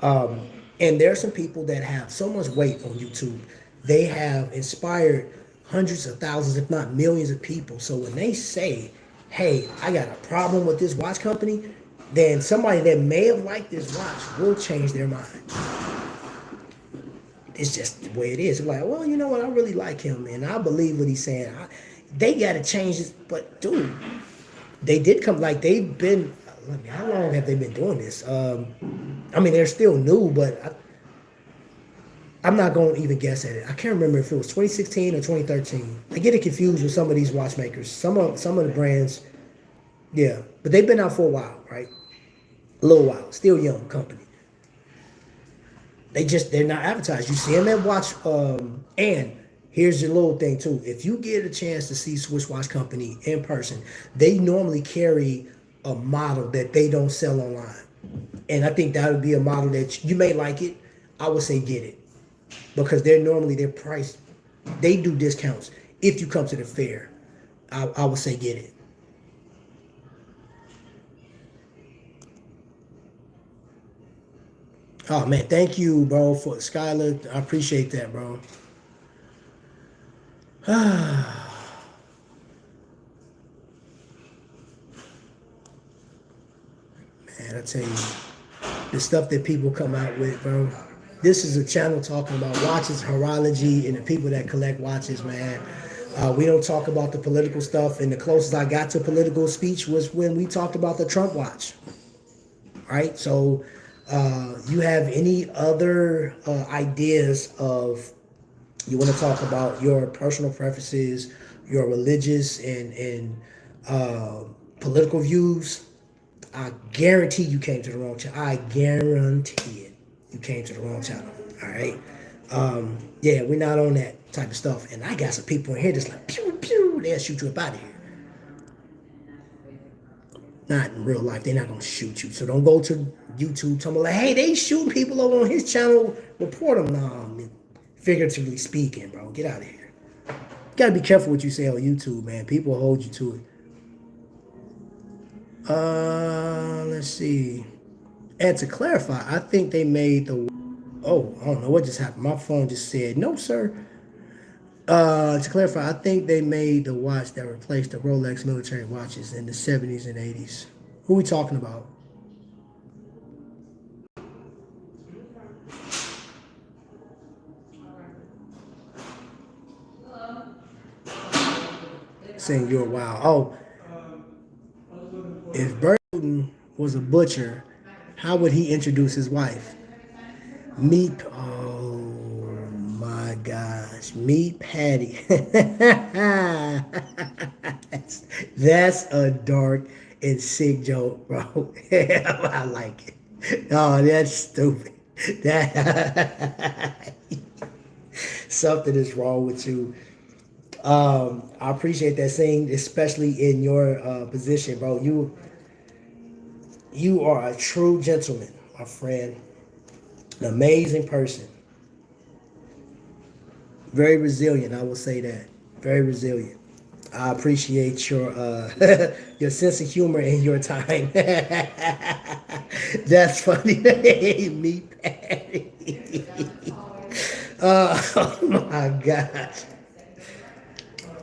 And there are some people that have so much weight on YouTube They have inspired hundreds of thousands, if not millions of people. So when they say, hey, I got a problem with this watch company, then somebody that may have liked this watch will change their mind. It's just the way it is. It's like, well, you know what? I really like him, and I believe what he's saying. They got to change this. But, dude, they did come, like, they've been, how long have they been doing this? I mean, they're still new, but I'm not going to even guess at it. I can't remember if it was 2016 or 2013. I get it confused with some of these watchmakers. Some of the brands, yeah. But they've been out for a while, right? A little while. Still young company. They're not advertised. You see them at watch. And here's your little thing too. If you get a chance to see Swiss Watch Company in person, they normally carry a model that they don't sell online. And I think that would be a model that you may like it. I would say get it. Because they're priced. They do discounts if you come to the fair. I would say get it. Oh man, thank you, bro, for Skylar. I appreciate that, bro. Man, I tell you, the stuff that people come out with, bro. This is a channel talking about watches, horology, and the people that collect watches, man. We don't talk about the political stuff, and the closest I got to political speech was when we talked about the Trump watch. Right? So, you have any other ideas of, you want to talk about your personal preferences, your religious and political views? I guarantee you came to the wrong channel. I guarantee it. You came to the wrong channel. All right. Yeah, we're not on that type of stuff. And I got some people in here that's like, pew, pew, they'll shoot you up out of here. Not in real life. They're not going to shoot you. So don't go to YouTube telling me like, hey, they shooting people over on his channel. Report them. No, figuratively speaking, bro. Get out of here. You got to be careful what you say on YouTube, man. People hold you to it. Let's see. And to clarify, I think they made the... Oh, I don't know what just happened. My phone just said, no, sir. To clarify, I think they made the watch that replaced the Rolex military watches in the 70s and 80s. Who are we talking about? Saying you're wild. Oh, if Burton was a butcher, how would he introduce his wife? Meat. Oh my gosh, meat patty. That's a dark and sick joke, bro. I like it. Oh, that's stupid. That something is wrong with you. I appreciate that saying, especially in your position, bro. You are a true gentleman, my friend. An amazing person. Very resilient, I will say that. Very resilient. I appreciate your your sense of humor and your time. That's funny. Meat patty. Oh my gosh.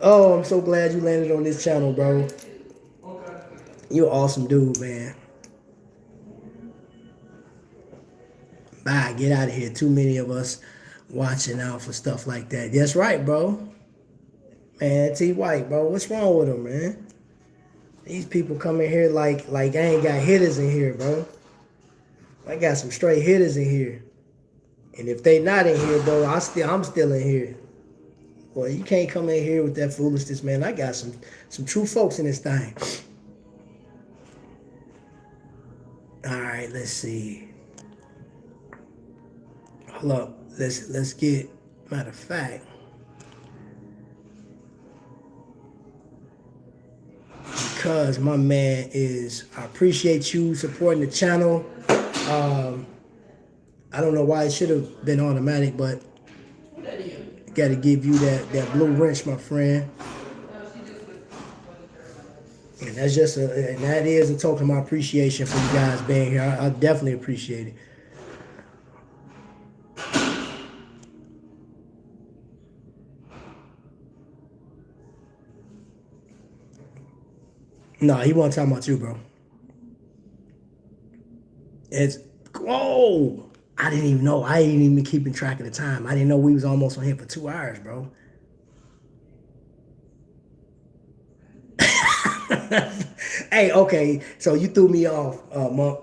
Oh, I'm so glad you landed on this channel, bro. You're an awesome dude, man. Bye, get out of here. Too many of us watching out for stuff like that. That's right, bro. Man, T White, bro. What's wrong with them, man? These people come in here like I ain't got hitters in here, bro. I got some straight hitters in here. And if they not in here, bro, I'm still in here. Boy, you can't come in here with that foolishness, man. I got some true folks in this thing. All right, let's see. Hold up. Let's get, matter of fact. Because my man is, I appreciate you supporting the channel. I don't know why it should have been automatic, but got to give you that blue wrench, my friend. And that's just and that is a token of my appreciation for you guys being here. I definitely appreciate it. No, he wasn't talking about you, bro. It's oh, I didn't even know. I ain't even keeping track of the time. I didn't know we was almost on here for 2 hours, bro. Hey, okay. So you threw me off, Monk.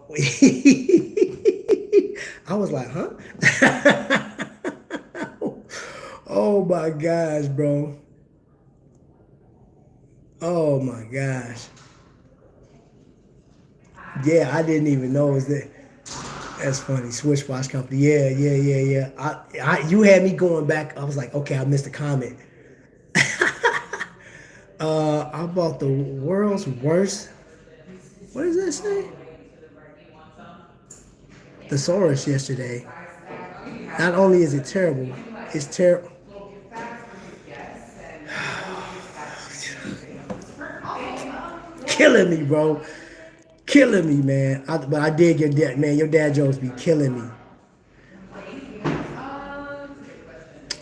I was like, huh? Oh my gosh, bro. Oh my gosh. Yeah, I didn't even know it was that. That's funny. Swish Watch Company. Yeah, yeah, yeah, yeah. You had me going back. I was like, okay, I missed a comment. I bought the world's worst. What does that say? Thesaurus yesterday. Not only is it terrible, it's terrible. Killing me, bro. Killing me, man. But I did your dad, man. Your dad jokes be killing me.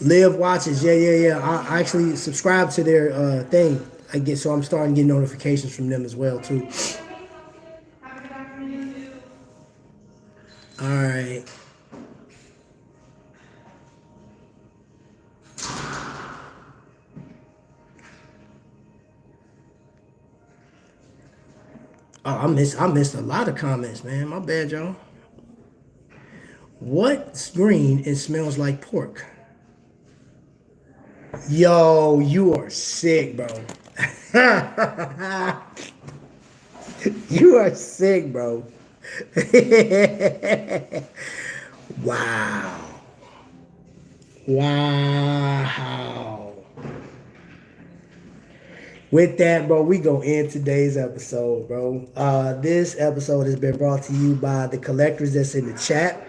Live watches, yeah, yeah, yeah. I actually subscribe to their thing. I get so I'm starting to get notifications from them as well too. All right. Oh, I missed a lot of comments, man. My bad, y'all. What's green and smells like pork? Yo, you are sick, bro. You are sick, bro. Wow. Wow. With that, bro, we gonna end today's episode, bro. This episode has been brought to you by the collectors that's in the chat.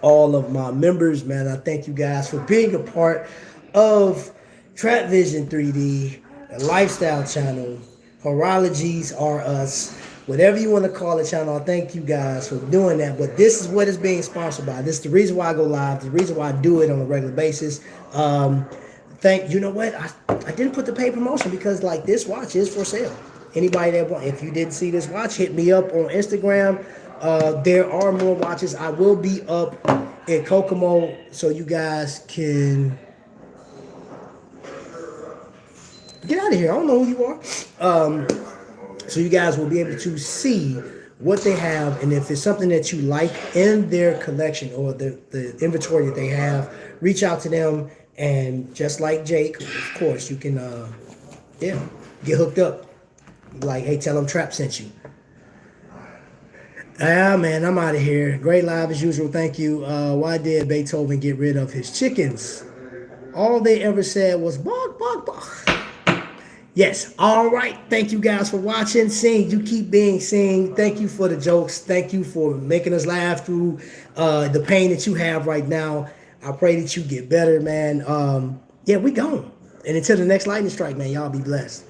All of my members, man. I thank you guys for being a part of Trapvision 3D, the lifestyle channel, Horologies are us, whatever you want to call the channel. I thank you guys for doing that. But this is what is being sponsored by. This is the reason why I go live, the reason why I do it on a regular basis. You know what? I didn't put the paid promotion because like this watch is for sale. Anybody that want, if you didn't see this watch, hit me up on Instagram. There are more watches. I will be up in Kokomo so you guys can get out of here. I don't know who you are. So you guys will be able to see what they have, and if it's something that you like in their collection or the inventory that they have, reach out to them. And just like Jake, of course, you can get hooked up. Like, hey, tell them Trap sent you. Ah, man, I'm out of here. Great live as usual. Thank you. Why did Beethoven get rid of his chickens? All they ever said was bark, bark, bark. Yes. All right. Thank you guys for watching. Sing. You keep being sing. Thank you for the jokes. Thank you for making us laugh through the pain that you have right now. I pray that you get better, man. Yeah, we gone. And until the next lightning strike, man, y'all be blessed.